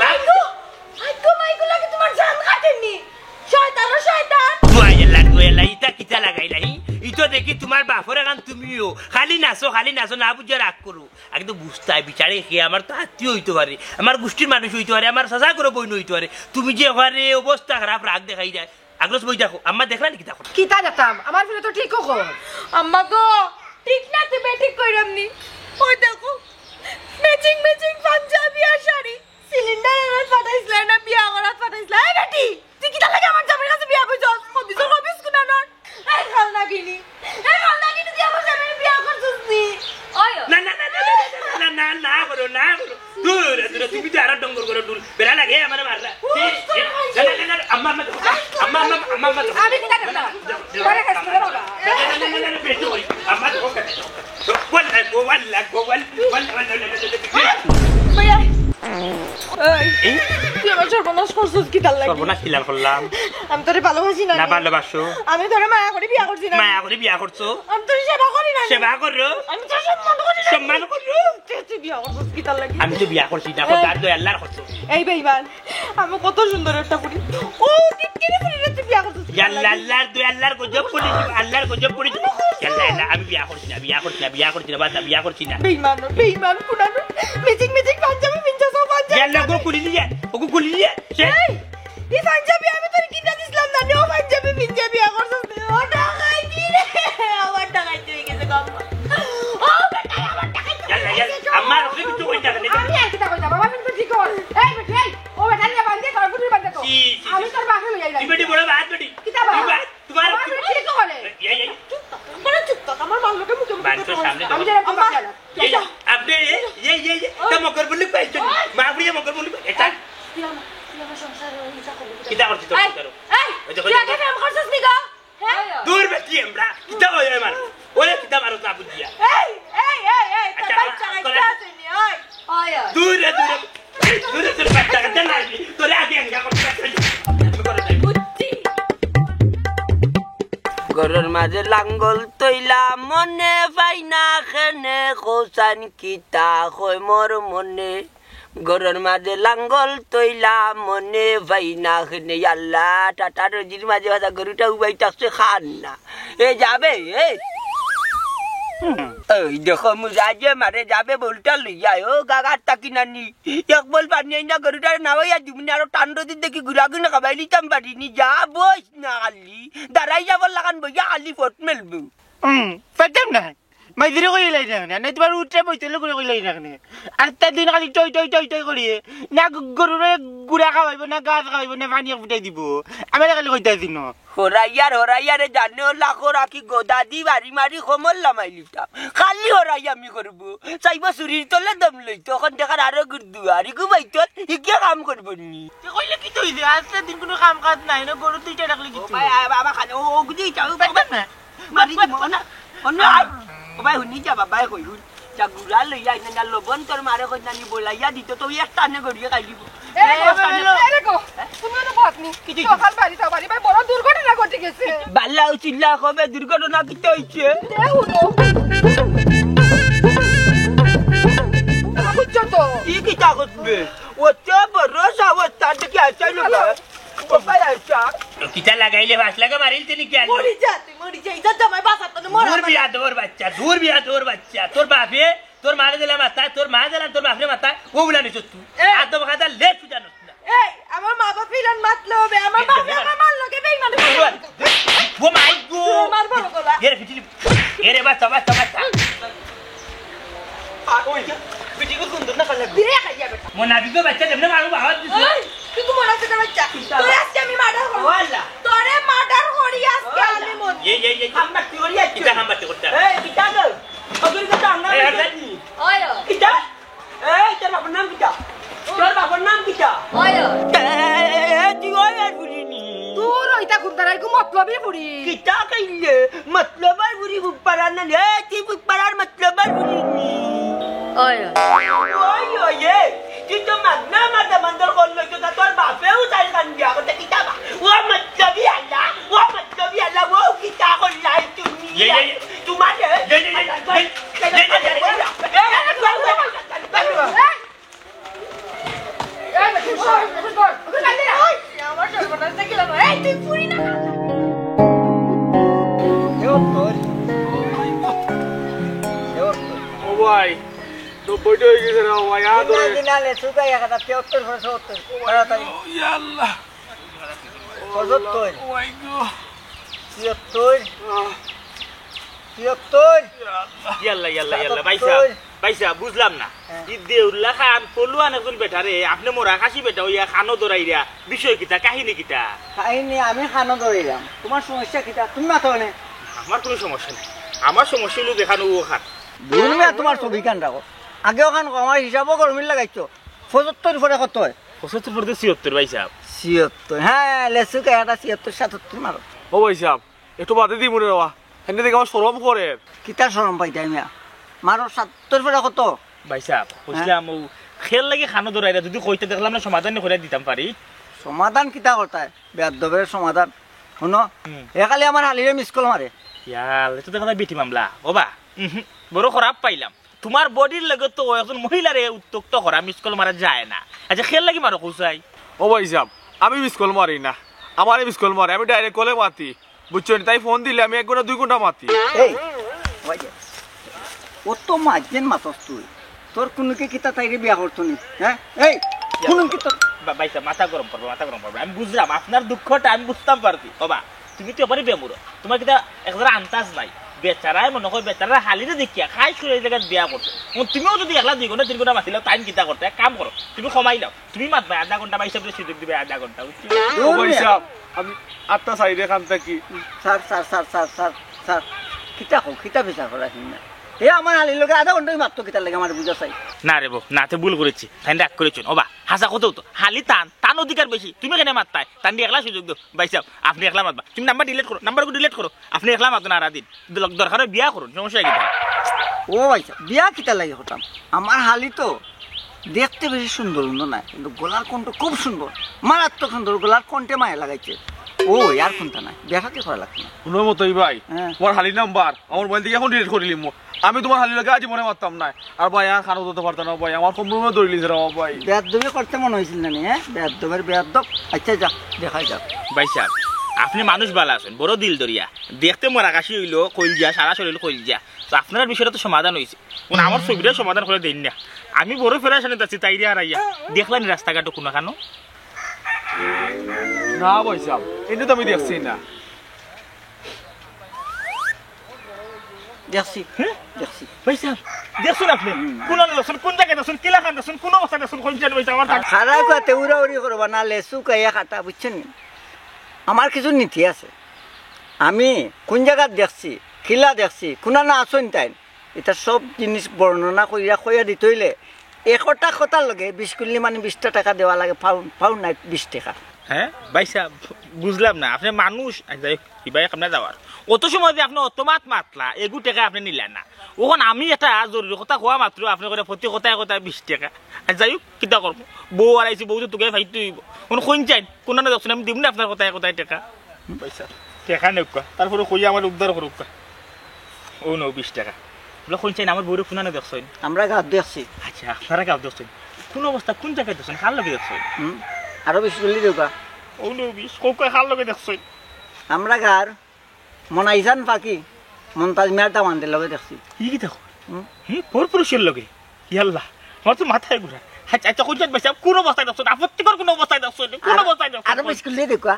Speaker 2: মাইকো মাইকো লাগি তোমার জান কাটেনি শয়তান
Speaker 1: তুই এলা ইটা কিটা লাগাইলাই ইতো দেখি তোমার বাপরে গান তুমিও খালি নাচো না বুঝে রাগ করো আগে তো বুঝতে হয় বিচারে খেয়ে আমার তো আত্মীয় হইতে পারে আমার গোষ্ঠীর মানুষ হইতে পারে আমার সাজা করে বইন হইতে পারে তুমি যে ওখানে অবস্থা খারাপ রাগ দেখাই যায় আগ্রস বই দেখো আম্মা দেখলা নাকি দেখো
Speaker 2: কিতা যেতাম আমার ফিরে তো ঠিক কখন আম্মা গো ঠিক না তুমি ঠিক কইরামনি ওই দেখো ম্যাচিং পাঞ্জাবি আর শাড়ি সিলিন্ডার ফাটাইছলা না বিয়া করাত ফাটাইছলা এই বেটি তুই কিতা লাগে আমার জামাইর কাছে বিয়া কইছস হবিস কুনা নট এই খালনা গিনি তুই আমার জামাইর বিয়া করছস নি ওই
Speaker 1: না করো দূর তুমি তো আরো ডঙ্গর করে ডুল বেলা লাগে আমার মারলা আম্মা
Speaker 2: আমি কিতা করতাম পরে কাজ করে বাবা
Speaker 1: আম্মা তো
Speaker 2: ভাইয়া এই তুই আমার সর্বনাশ করছস কি তার লাগে
Speaker 1: সর্বনাশ কিলাম করলাম
Speaker 2: আমি তোরে ভালোবাসি না
Speaker 1: না ভালোবাসো
Speaker 2: আমি তোরে মায়া করে বিয়া করছি না
Speaker 1: মায়া করে বিয়া করছো
Speaker 2: আমি তোর সেবা করি না
Speaker 1: সেবা করো
Speaker 2: আমি তোর সম্মান করি না
Speaker 1: সম্মান করো
Speaker 2: তুই বিয়া করছস কি তার লাগে
Speaker 1: আমি তো বিয়া করছি না খোদার দয়া আল্লাহর করছো
Speaker 2: এই বেঈমান আমি কত সুন্দর একটা পুরি ও টিটকিরি পুরি রে তুই বিয়া করছস
Speaker 1: আল্লাহর দয়া আল্লাহর গজব পড়ি আল্লাহ আমি বিয়া করছি না বাদ বিয়া করছি না
Speaker 2: বেঈমান কুনানো মিজিং পাঞ্জাবি পিনছস পাঞ্জাবি
Speaker 1: আল্লাহ গো কুলি দিয়ে সে
Speaker 2: এই পাঞ্জাবি আমি তোর কিনা দিছিলাম না ও পাঞ্জাবি পিনছে বিয়া করছস ও টাকাই কি রে আমার টাকাই তুই গেছে গম ও বেটা আমার টাকাই
Speaker 1: আমার ওকে কিছু কইতা না
Speaker 2: আমি আর কিটা কইতা বাবা কিন্তু ঠিক কর এই বেটা এই ও বেটা নিয়ে বান্ধে তোর পুরি বান্ধে তো আমি তোর বাপে লই যাই
Speaker 1: তুই বেটি বড় বাত বেটি
Speaker 2: কিতা বাবা
Speaker 1: তোমার
Speaker 2: ঠিক করে
Speaker 1: এই
Speaker 2: বড় চুপ তো আমার মালকে মুখে
Speaker 1: বানতো সামনে
Speaker 2: আমি যারা বাবা
Speaker 1: আপনি এই তো মকর বলি পাইছো মা আপনি মকর বলি এটা কিটা করছিস তো করো
Speaker 2: এই তুই আগে কাম করছিস নি গো হ্যাঁ
Speaker 1: দূর বেটি আমরা কিটা হয় আমার ওরে কিটা মারো না বুঝিয়া
Speaker 2: এই তোর বাচ্চা আইতাছে নি ওই
Speaker 1: দূর বাচ্চা কাটা না তোরে আগে এঙ্গা করছিস
Speaker 8: গরুর মাঝে লাঙ্গল তৈলা মনে পাইনা খেনে কোসান কিতা হয় মোর মনে গরুর মাঝে লাঙ্গল তৈলা মনে পাইনা খেনে আল্লাহ টাটা রজির মাঝে ভাষা গরুটা উবাই থাকছে খান না এ যাবে এই দেখো মুজাজে মারে যাবে বলটা লইয়া ও গাগার তাকি নানি এক বল পানি না গরুটা নাওয়া দিবনি আরো টান্ডদি দেখি ঘুরাগুনা খাবাই লিতাম পারিনি যা বস না খালি দাঁড়াই যাবার লাগান বইয়া খালি ফট মেলবো
Speaker 6: পারতাম না মাইদিরে কই লাই না না তোমার উঠে বইতেলে করে কই লাই না আর তার দিন খালি টই করি না গরুরে গুড়া খাওয়াইব না গাছ খাওয়াইব না পানি ফুটাই দিব আমি খালি কইতা দিন
Speaker 8: হরাইয়ারে জানে লাখো রাখি গোদাদি বাড়ি মারি সমল লামাই লিতাম খালি হরাই আমি করবো চাইব চুরির তলে দম লইতো এখন দেখার আরো দুয়ারি গুবাইতো হিকিয়া কাম করবো নি
Speaker 6: কইলে কি তুই দে আজকে দিন কোনো কাম কাজ নাই না গরু তুইটা রাখলি কি তুই
Speaker 8: বাবা খানে ও গুদি চাও
Speaker 6: পারতাম না
Speaker 8: মারি দিব না অন্য বাবা হুনি যা বাবা কই হুন যা গুড়া লইয়া না লবণ তোর মারে কই নানি বলাইয়া দিত তো একটা নে গড়িয়ে খাই দিব বাল্লা চিল্লা কবে দুর্ঘটনা কিতে হইছে কি কিতা করবে ও তো বড় সাবস্তা দেখি আইছে না বাবা আইছে
Speaker 1: কিটা লাগাইলে বাস লাগা মারিল তিনি কি
Speaker 2: মরি যা ইজ্জত জামাই বাসা তো মরা
Speaker 1: দূর বিয়া তোর বাচ্চা তোর বাপে তোর মারে দিলা মাথা তোর মা দিলা তোর বাপরে মাথা ও বুলা নিছ তুই আদম খাতা লেট তুই জানোস না
Speaker 2: এই আমার মা বাপ ফিরান মাতলো হবে আমার বাপ আমার মাল লগে বেঈমান
Speaker 1: ও মাই গো
Speaker 2: মার বড় গলা
Speaker 1: এর ফিটি এর বাচ্চা
Speaker 6: ওই বিটি কো সুন্দর না কালে
Speaker 2: দিয়ে খাইয়া বেটা
Speaker 1: মোনাবিকে বাচ্চা দেবনে মারু বাবা
Speaker 2: তুই তো মনে আছে বাচ্চা তোরে আজকে আমি মার্ডার করব
Speaker 1: ওয়াল্লা
Speaker 2: তোরে মার্ডার করি আজকে আমি মন
Speaker 1: এই
Speaker 8: হামবাতি করিয়া
Speaker 1: কিটা হামবাতি করতে
Speaker 8: এই কিতা দে ওগুলি তো আঙ্গা
Speaker 1: এই আদানি
Speaker 2: ওই
Speaker 8: কিতা এই তোর বাবার নাম কিতা তোর বাবার নাম কিতা
Speaker 2: ওই
Speaker 8: তুই ওই আর বুড়িনি
Speaker 2: তোর ওইটা গুন্দারাই কো মতলবই বুড়ি
Speaker 8: কিতা কইলে মতলবার বুড়ি বুপারা না রে তুই বুপারার মতলবার বুড়িনি
Speaker 2: ওই
Speaker 8: ওই তুই তো মাগনা মাদা মন্দর করলো তো তোর বাপেও তাই কান দিয়া কথা কিতা বা ও মতলবি আল্লাহ ও কিতা কইলাই তুমি তোমার
Speaker 2: আমার সর্বনাশ দেখিলাম এই তুই পুরি না
Speaker 5: ভাই 90টা হয়ে গেছে রে ভাই আর ধরে
Speaker 7: দিনা লেসু গাই একটা 73 70 তাড়াতাড়ি
Speaker 5: ইয়া আল্লাহ
Speaker 7: 75
Speaker 5: ওই গো
Speaker 7: 76 76
Speaker 1: ইয়াল্লা ইয়াল্লা ইয়াল্লা ভাইসা বুঝলাম না ই দেউল্লা খান পলুয়ান একজন বেটা রে আপনি মোরা খাসি বেটা ওইয়া খানো দরাইরা বিষয় কিতা কাহিনী কিতা
Speaker 7: কাহিনী আমি খানো ধরিলাম তোমার সমস্যা কিটা তুমি মাথা নে
Speaker 1: আমার কোনো সমস্যা নেই আমার সমস্যা হলো দেখানো ও খান
Speaker 7: দুনিয়া তোমার ছবি কান রাখো আগেও খান আমার হিসাবও গরমিল লাগাইছো 75 পরে কত হয়
Speaker 1: 75 পড়তে 76 ভাইসা
Speaker 7: 76 হ্যাঁ লেসু গাই একটা 76 77 মারো
Speaker 5: ও ভাই সাহেব একটু বাদে দি মনে রাওয়া এনে দেখে আমার শরম করে
Speaker 7: কিতা শরম পাইতাই মিয়া মারো 70 পরে কত
Speaker 1: ভাইসা বুঝলাম ও খেল লাগি খানো দরাইরা যদি কইতে দেখলাম না সমাধান করে দিতাম পারি
Speaker 7: সমাধান কিতা করতায় বেদবের সমাধান শুনো একালে আমার হালিরে মিস কল মারে
Speaker 1: ইয়াল এটা দেখো না বেটি মামলা ওবা বড় খারাপ পাইলাম তোমার বডির লগে তো একজন মহিলারে উত্তক্ত করা মিস কল মারা যায় না আচ্ছা খেল লাগি মারো কুসাই
Speaker 5: ও ভাই সাহেব আমি মিস কল মারি না আমারে মিস কল মারে আমি ডাইরেক্ট কলে মাতি বুঝছেন তাই ফোন দিলে আমি 1 ঘন্টা 2 ঘন্টা মাতি
Speaker 7: এই ওয়াজে ও তো মাঝেন মাতস তুই তোর কোনকে কিতা তাইরে বিয়া করতো নি হ্যাঁ এই কোন কি তোর
Speaker 1: ভাইসা মাথা গরম করবো আমি বুঝলাম আপনার দুঃখটা আমি বুঝতাম পারছি বাবা তুমি তো এবারে বেমুরো তোমার কিতা একজোড়া আন্তাজ নাই বেচারায় মনে হয় বেচারা হালিরে দেখিয়া খাই শুয়ে এই জায়গায় বিয়া করছো তুমিও যদি 1 2 ঘন্টা 3 ঘন্টা মাতিলে টাইম কিতা করতে এক কাম করো তুমি কমাই নাও তুমি মাতবা 1/2 ঘন্টা বা হিসাবে সুযোগ দিবে 1/2 ঘন্টা
Speaker 5: ও ভাই সাহেব আমি 8টা সাইডে খান থাকি
Speaker 7: স্যার কিতা হোক কিতা বিচার করা হিনা এ আমার হালির লোকে 1/2 ঘন্টা মাত্র কিতা লাগে আমার বুঝা চাই
Speaker 1: না রে বো নাতে ভুল করেছি তাই রাগ করেছেন ওবা হাসা কত তো হালি টান অধিকার বেশি তুমি কেন মাততাই টান দিয়ে 1 সুযোগ দাও ভাই সাহেব আপনি 1 মাতবা তুমি নাম্বার ডিলিট করো আপনি 1 মাতো না রাদিন দরকার বিয়া করুন সমস্যা কি
Speaker 7: ও ভাই বিয়া কিতা লাগে হতাম আমার হালি তো দেখতে বেশি সুন্দর না কিন্তু গলার কণ্ঠ খুব সুন্দর মারাত্মক সুন্দর গলার কণ্ঠে মায়া লাগাইছে ও আর কোনটা নাই দেখাতে করা লাগছে না
Speaker 5: কোনো মতই ভাই তোমার হালি নাম্বার আমার মোবাইল থেকে এখন ডিলিট করে দিলাম আমি তোমার হালি লাগে আজ মনে মারতাম না আর ভাই আর খানো দিতে পারতাম না ভাই আমার সম্পূর্ণ দৌড়িলিছে রে ভাই
Speaker 7: বেয়াদবি করতে মনে হয়েছিল না হ্যাঁ বেয়াদব আচ্ছা যা দেখাই যাক
Speaker 1: ভাই সাহেব আপনি মানুষ ভালো আছেন বড় দিল দরিয়া দেখতে মোর আকাশি হইলো কইলজা সারা শরীর কইলজা তো আপনার বিষয়টা তো সমাধান হয়েছে আমার ছবিটা সমাধান করে দেন না আমি বড় ফেরাশানি আছি তাইরে আর আইয়া দেখলেন রাস্তাঘাট কোনো খানো
Speaker 5: না ভাই সাহেব এটা তো আমি দেখছি না
Speaker 7: দেখছি
Speaker 1: ভাই সাহেব দেখুন আপনি কোন দেখুন কোন জায়গায় দেখুন কিলা খান দেখুন কোন অবস্থা দেখুন কোন জায়গায় ভাই আমার
Speaker 7: খারাপ কথা উড়াউড়ি করবা না লেসু কাইয়া খাতা বুঝছেন আমার কিছু নীতি আছে আমি কোন জায়গায় দেখছি খিলা দেখছি কোনা না আসুন তাই এটা সব জিনিস বর্ণনা কইয়া দিতে হইলে 100টা কথার লগে 20 কুল্লি মানে 20টা টাকা দেওয়া লাগে পাউন্ড নাই 20 টাকা
Speaker 1: হ্যাঁ ভাই সাহেব বুঝলাম না আপনি মানুষ কিবাই আপনার যাওয়ার অত সময় যে আপনি অত মাতলা এগু টাকা আপনি নিলেন না ওখান আমি এটা জরুরি কথা কোয়া মাত্র আপনি করে প্রতি কথায় 20 টাকা আর যাই হোক কিতা করবো বউ আর আইসি বউ তো তোকে ভাইতে হইব কোন চাই কোন না দেখছেন আমি দিব না আপনার কথায় টাকা পয়সা টাকা নেউকা তারপরে কইয়া আমার উদ্ধার করুক ও নো 20 টাকা বলে কোন চাই আমার বউরে কোনা দেখছেন
Speaker 7: আমরা গাঁত দেখছি
Speaker 1: আচ্ছা আপনারা গাঁত দেখছেন কোন অবস্থা কোন জায়গায় দেখছেন কার লগে দেখছেন
Speaker 7: আরো 20 কুল্লি দেওকা
Speaker 1: ও নো 20 কোকা কার লগে দেখছেন
Speaker 7: আমরা গার মনাইজান পাখি মন্তাজ মিয়াটা মানতে লগে দেখছি
Speaker 1: কি দেখো পর পুরুষের লগে ইয়াল্লাহ আমার তো মাথায় ঘুরা আচ্ছা আচ্ছা কোন জায়গায় বসে কোন অবস্থায় দেখছেন আপত্তিকর কোন অবস্থায় দেখছেন কোন অবস্থায় দেখছেন
Speaker 7: আরো 20 কুল্লি দেওকা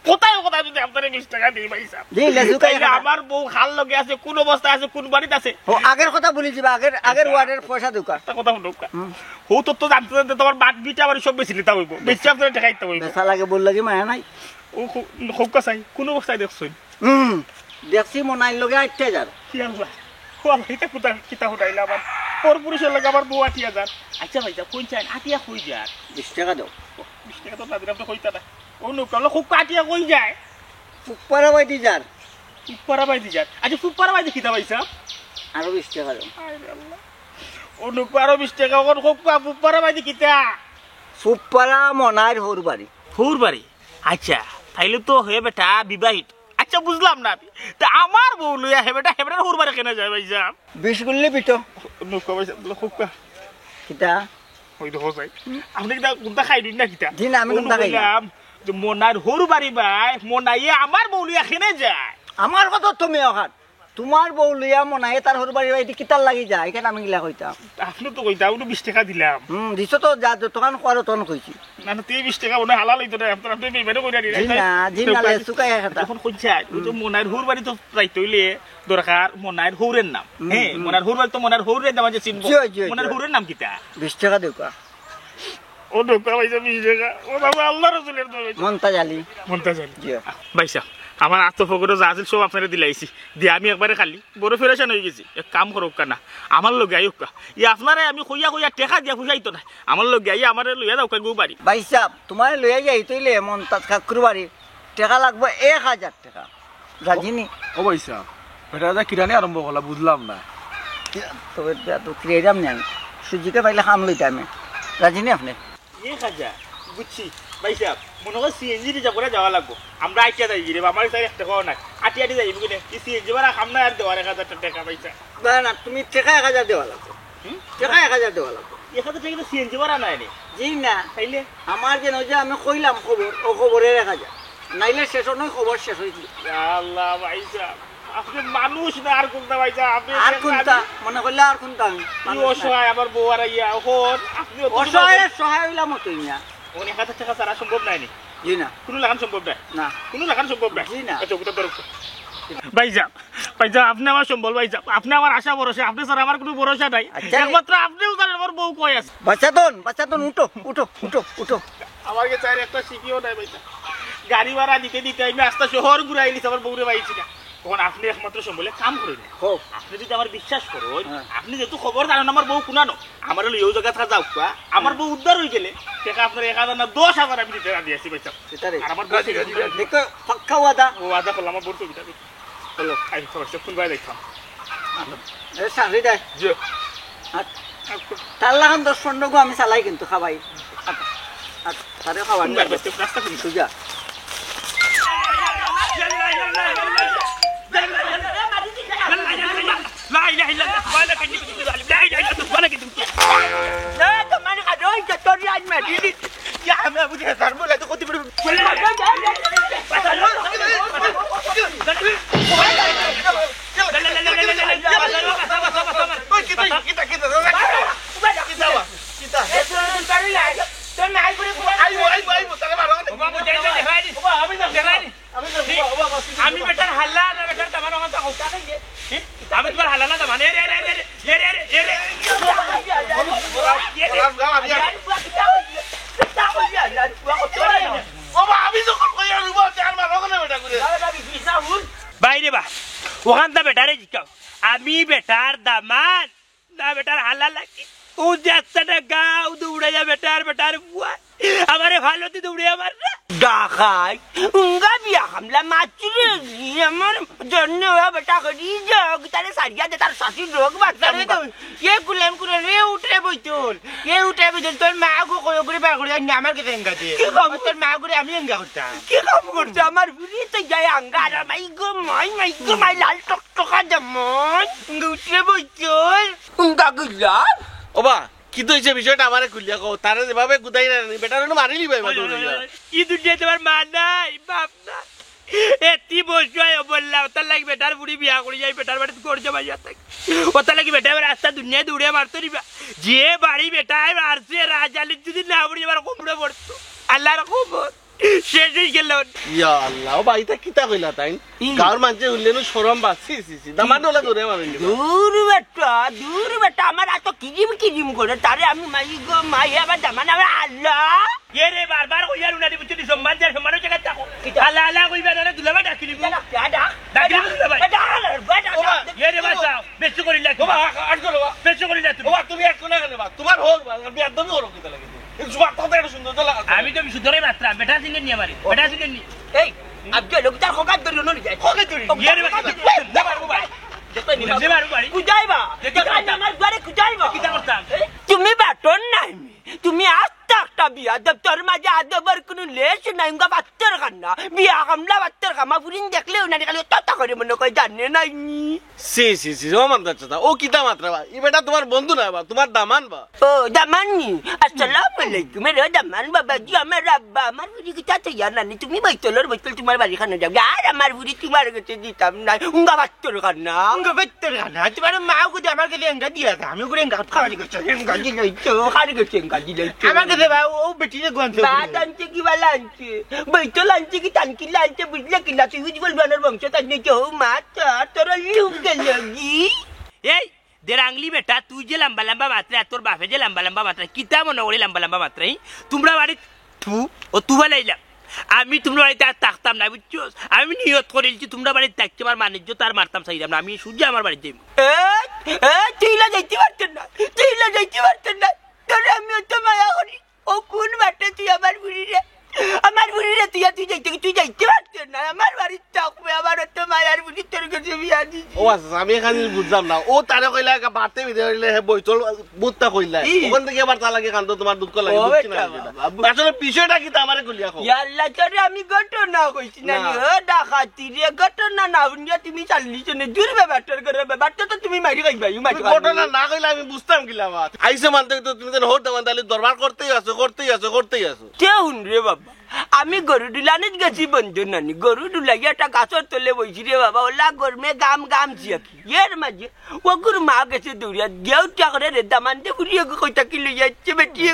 Speaker 1: কোথায় যদি আপনারা 20 টাকা দিই ভাই সাহেব
Speaker 7: দিই লেসু কাইয়া
Speaker 1: আমার বউ খাল লগে আছে কোন অবস্থায় আছে কোন বাড়িতে আছে
Speaker 7: ও আগের কথা বলি দিবা আগের ওয়ার্ডের পয়সা দেওকা
Speaker 1: একটা কথা বলুক ও তো জানতে তোমার বাট বিটা আমার সব বেশি লিতা হইব বেশি আপনারা টাকা দিতে হইব
Speaker 7: বেচা লাগে বল লাগি মায়া নাই
Speaker 1: ও খুব কাছাই কোন অবস্থায় দেখছেন
Speaker 7: দেখছি মনাইল লগে 8000
Speaker 1: কি আল্লাহ কোয়া এটা কোথা কিতা হটাইলা আমার পর পুরুষের লগে আমার বউ 80,000 আচ্ছা ভাই কোন চাই আটিয়া কই যায়
Speaker 7: 20 টাকা দাও
Speaker 1: 20 টাকা তো না দিলাম তো কইতা না ও নকল খুব কাটিয়া কই যায়
Speaker 7: ফুপারা বাই দি যার
Speaker 1: ফুপারা বাই দি যায় আচ্ছা ফুপারা বাই দি কিতা পাইছা
Speaker 7: আরো 20 টাকা দাও
Speaker 1: আরে আল্লাহ ও নকল 20 টাকা ওর খুব ফুপারা বাই দি কিতা
Speaker 7: ফুপারা মনার হোর বাড়ি
Speaker 1: আচ্ছা তাইলে তো হয়ে বেটা বিবাহিত আচ্ছা বুঝলাম না তা আমার বউ লইয়া হে বেটা হেবড়ার হোর বাড়ি কেন যায় ভাই সাহেব
Speaker 7: 20 গুল্লি পিটো
Speaker 1: নকল ভাই সাহেব খুব
Speaker 7: কিতা
Speaker 1: ওই তো হসাই আপনি কিতা কোনটা খাই দিন না কিতা
Speaker 7: দিন আমি কোনটা খাইলাম
Speaker 1: যে মোনার হোর বাড়ি ভাই মোনাইয়ে আমার বউ লইয়া কেনে যায়
Speaker 7: আমার কথা তুমি অহাত তোমার বউ লইয়া মনায় তার হর বাড়ি বাড়িতে কিতার লাগি যায় এখানে আমি গিলা কইতাম
Speaker 1: আপনি তো কইতা 20 টাকা দিলাম
Speaker 7: দিছ তো যা যতক্ষণ খোয়ার তখন কইছি
Speaker 1: না না 20 টাকা মনে হালাল হইতো না আপনি বেইমানি কইরা দিলেন
Speaker 7: জি না লে সুকাই খাতা
Speaker 1: এখন কইছা ওই তো মনার হুর বাড়ি তো যাইতে হইলে দরকার মনার হুরের নাম হ্যাঁ মনার হুর বাড়ি তো মনার হুরের নাম আছে চিনবো মনার হুরের নাম কিটা
Speaker 7: 20 টাকা দেও কা
Speaker 1: ও ঢোকা ভাইসা 20 টাকা ও বাবা আল্লাহ রাসূলের দরবার
Speaker 7: মনতাজ আলী
Speaker 1: জি ভাইসা আমার আত্মফকর যা আছে সব আপনারা দিলাইছি দিয়ে আমি একবারে খালি বড় ফেরেশান হয়ে গেছি এক কাম করুক না আমার লগে আইক কা ই আপনারে আমি কইয়া কইয়া টাকা দিয়া খুশাইতো না আমার লগে আই আমারে লইয়া দাও কাগু বাড়ি
Speaker 7: ভাই সাহেব তোমার লইয়া যাই তইলে মনতাজ কাকুর বাড়ি টাকা লাগবে 1000 টাকা রাজিনি
Speaker 5: ও ভাইসা বেটা যা কিরানি আরম্ভ করলা বুঝলাম না
Speaker 7: তবে তো ক্রিয়ারাম নেন সুজিকে পাইলে খাম লইতাম রাজিনি আপনি
Speaker 1: এ খাজা বুঝছি ভাইসা মনে হয় সিএনজি রিজার্ভ করে যাওয়া লাগবো আমরা আইটা যাই রে আমার সাথে একটা টাকাও নাই আটি আটি যাইব কিনে এই সিএনজি ভাড়া খাম না আর দেওয়ার 1000 টাকা ভাইসা
Speaker 7: না না তুমি টাকা 1000 দেওয়া লাগবে টাকা 1000 দেওয়া লাগবে
Speaker 1: 1000 টাকা তো সিএনজি ভাড়া নাই নে
Speaker 7: জি না
Speaker 1: তাইলে
Speaker 7: আমার যে নয় যে আমি কইলাম খবর ও খবরে 1000 নাইলে শেষ নয় খবর শেষ হইছে
Speaker 1: আল্লাহ ভাইসা আপনি মানুষ না আর কোনটা ভাইসা আপনি
Speaker 7: আর কোনটা মনে করলে আর কোনটা
Speaker 1: কি অসহায় আমার বউ আর ইয়া ওহন আপনি
Speaker 7: অসহায় সহায় হইলাম তুই না
Speaker 1: ওনে 1000 টাকা ছাড়া সম্ভব নাই নি
Speaker 7: জি না
Speaker 1: কোনো লাগান সম্ভব নাই
Speaker 7: না
Speaker 1: কোনো লাগান সম্ভব নাই
Speaker 7: জি না।
Speaker 1: আচ্ছা ওটা ধরো ভাইসা আপনি আমার সম্বল ভাইসা আপনি আমার আশা ভরসা আপনি স্যার আমার কোনো ভরসা নাই
Speaker 7: আচ্ছা।
Speaker 1: একমাত্র আপনিও জানেন আমার বউ কই আছে
Speaker 7: বাচ্চাতন উঠো উঠো উঠো উঠো
Speaker 1: আমার কাছে আর একটা শিখিও নাই ভাইসা গাড়ি ভাড়া দিতে দিতে আমি আস্তে শহর ঘুরাইলিস আমার বউরে পাইছি না তখন আপনি একমাত্র সম্বলে কাম করেন
Speaker 7: হোক
Speaker 1: আপনি যদি আমার বিশ্বাস করুন
Speaker 7: হ্যাঁ।
Speaker 1: আপনি যেহেতু খবর জানেন আমার বউ কুনানো আমার হলো এই জায়গা থাকা যাও আমার বউ উদ্ধার হয়ে গেলে টাকা আপনার 1000 না 10000 আমি দিতে রাজি আছি ভাইসা
Speaker 7: সেটারে
Speaker 1: আর আমার বউ
Speaker 7: দেখো পাক্কা ওয়াদা
Speaker 1: ও আদা করলাম আমার বউ সুবিধা হলো আই খবর ফুল ভাই দেখতাম
Speaker 7: এ সারি দেয়
Speaker 1: জি
Speaker 7: তার লাগান 10-15 গো আমি চালাই কিন্তু খাবাই তারে খাবার
Speaker 1: রাস্তা কিনি
Speaker 7: সুজা
Speaker 1: لا اله الا الله ولا كنت لا اله الا الله ولا كنت
Speaker 8: لا كمان قدوي كتوري عاد ما دي
Speaker 1: يا عم ابو ده ضربه لا تاخد আমি বেটার হাল্লা না বেটার তামান কথা কইতা নাই আমি তোমার হাল্লা না তামান রে রে রে রে রে রে বাইরে বা ওখানটা বেটারে জিকাও আমি বেটার দামান না বেটার হাল্লা লাগি ও দেখতে গাও দৌড়ে যা বেটার বেটার বুয়া আমারে ভালো তুই দৌড়ে আমার না
Speaker 8: ডাকাই উঙ্গা বিয়া হামলা মাছরে আমার জন্য বেটা করি যোগ তারে সারিয়া দে তার শাশি রোগ বাচ্চা রে তো
Speaker 6: কে কুলেম কুলেম রে উঠে বইতল তোর মা গো কই করে বার করে আনি আমার কাছে এঙ্গা দে তোর মা করে আমি এঙ্গা করতাম
Speaker 8: কি কাম করছে আমার বুড়ি তো যায় আঙ্গার মাই গো মাই লাল টকটকা জামন
Speaker 6: উঠে বইতল
Speaker 8: উঙ্গা গুলা
Speaker 4: ওবা কি তো হইছে বিষয়টা আমারে খুলিয়া কও তারে যেভাবে গুদাই না বেটারে মারিলি ভাই
Speaker 1: কি দুনিয়া তোমার মা নাই বাপ নাই এতি বসবাই বললাম তার লাগি বেটার বুড়ি বিয়া করে যাই বেটার বাড়িতে করছে ভাই ও তার লাগি বেটা রাস্তা দুনিয়া দৌড়ে মারতো নিবা যে বাড়ি বেটায় মারছে রাজালির যদি না পড়ে যাবার কুমড়ে পড়তো আল্লাহর খবর শেষ হয়ে গেল
Speaker 4: ইয়া আল্লাহ ও ভাই তা কিতা কইলা তাই গাঁর মানুষে উল্লেন শরম বাসি সি দামান ওলা ধরে মারিলি
Speaker 8: দূর বেটা আমার এত কিরিম করে তারে আমি মাই গো মাই আবার জামান আমার আল্লাহ
Speaker 1: রে বারবার কইয়া রুনা দিবি তুই সম্মান দে সম্মানের জায়গা থাকো আল্লাহ আল্লাহ কইবা না দুলাবা ডাকি নিবি ডাকি নিবি দুলাবা রে বাসা বেশি করি লাগি বাবা আট করো বেশি করি লাগি বাবা তুমি এক কোনা গেলে বা তোমার হোক আমি একদম করো কিতা লাগে জুয়া কত একটা সুন্দর তো লাগা আমি তো সুন্দরই মাত্রা বেটা সিনে নি আমারে বেটা সিনে নি
Speaker 8: এই আজকে লোক তার খোকা ধরে ননি যায় খোকা ধরে
Speaker 1: রে বাসা না মারবো ভাই দেখো নি মারবো ভাই
Speaker 8: কুজাইবা আমার ঘরে কুজাইবা
Speaker 1: কিতা করতাম
Speaker 8: তুমি বাটন নাই তুমি আস্তে একটা বিয়া তোর মাঝে আদবার কোনো লেশ নাই বাচ্চার কান্না বিয়া কামলা বাচ্চার আমার ফুরিন দেখলেও না খালি তত করে মনে কয় জানে নাই নি
Speaker 4: সি সি সি ও মামদার চাচা ও কিতা মাত্রা বা ই বেটা তোমার বন্ধু না বা তোমার দামান বা
Speaker 8: ও দামান নি আসসালামু আলাইকুম রে দামান বাবা জি আমার আব্বা আমার ফুরি কি চাচা জানা নি তুমি বৈতলর বৈতল তোমার বাড়ি খানে যাও আর আমার ফুরি তোমার কাছে দিতাম না উঙ্গা বাত্তর খানা
Speaker 6: অঙ্গ বেত্তর খানা তোমার মা কোথায় আমার কাছে এঙ্গা দিয়া আমি করে এঙ্গা খাওয়ানি করছি
Speaker 8: এঙ্গা দিলাই তো খালি গেছে এঙ্গা দিলাই
Speaker 6: আমার কাছে ও বেটিরে গোয়ান্তে
Speaker 8: বাদ আনছে কি বালা আনছে বৈতল আনছে কি টানকি আনছে বুঝলে কি না তুই উজ্জ্বল বানার বংশ তার নিচে হো মাতা তোর লুক লাগি
Speaker 1: এই দেরাংলি বেটা তুই যে লম্বা লম্বা মাত্রা তোর বাপে যে লম্বা লম্বা মাত্রা কিতা মনে করি লম্বা লম্বা মাত্রাই তোমরা বাড়ি থু ও তু বানাইলাম আমি তোমরা বাড়িতে আর থাকতাম না বুঝছো আমি নিয়ত করেছি তোমরা বাড়িতে থাকছে আমার বাণিজ্য তার মারতাম চাইলাম না আমি সূর্য আমার বাড়িতে
Speaker 8: তুইলা যাইতে পারতেন না তুইলা যাইতে পারতেন না তোরা আমি অত মায়া করি ও কোন বাটে তুই আমার বুড়ি রে আমার বুড়ি রে তুই যাইতে পারতেন না আমার বাড়ির থাকবে আমার অত মায়ার বুড়ি তোর কাছে বিয়া দিছি
Speaker 4: ও আচ্ছা আমি এখানে বুঝলাম না ও তারে কইলা বাড়তে বিদে হইলে হে বইতল বুতটা কইলা ওখান থেকে আবার তা লাগে কান্দ তোমার দুঃখ লাগে বুঝছি না আসলে বিষয়টা কি তা আমারে কইলা কও
Speaker 8: আল্লাহ তোরে আমি ঘটনা কইছি না ও ডাকাতি রে ঘটনা না হুনিয়া তুমি চালিছ নে দূর ব্যাপারটার করে ব্যাপারটা তো তুমি মারি গাইবা মারি
Speaker 4: ঘটনা না কইলা আমি বুঝতাম কিলা বাত আইছে মানতে তো তুমি তো হোট দেওয়ান তাহলে দরবার করতেই আছো
Speaker 8: কেউন রে বাবা আমি গরু দুলানিত গেছি বন্ধু নানি গরু দুলাইয়া একটা গাছের তলে বইছি রে বাবা ওলা গরমে গাম জিয়াকি এর মাঝে ও গরু মা গেছে দৌড়িয়া গেউটা করে রে দামানতে বুড়িয়ে কইতা কি লই যাচ্ছে বেটিয়ে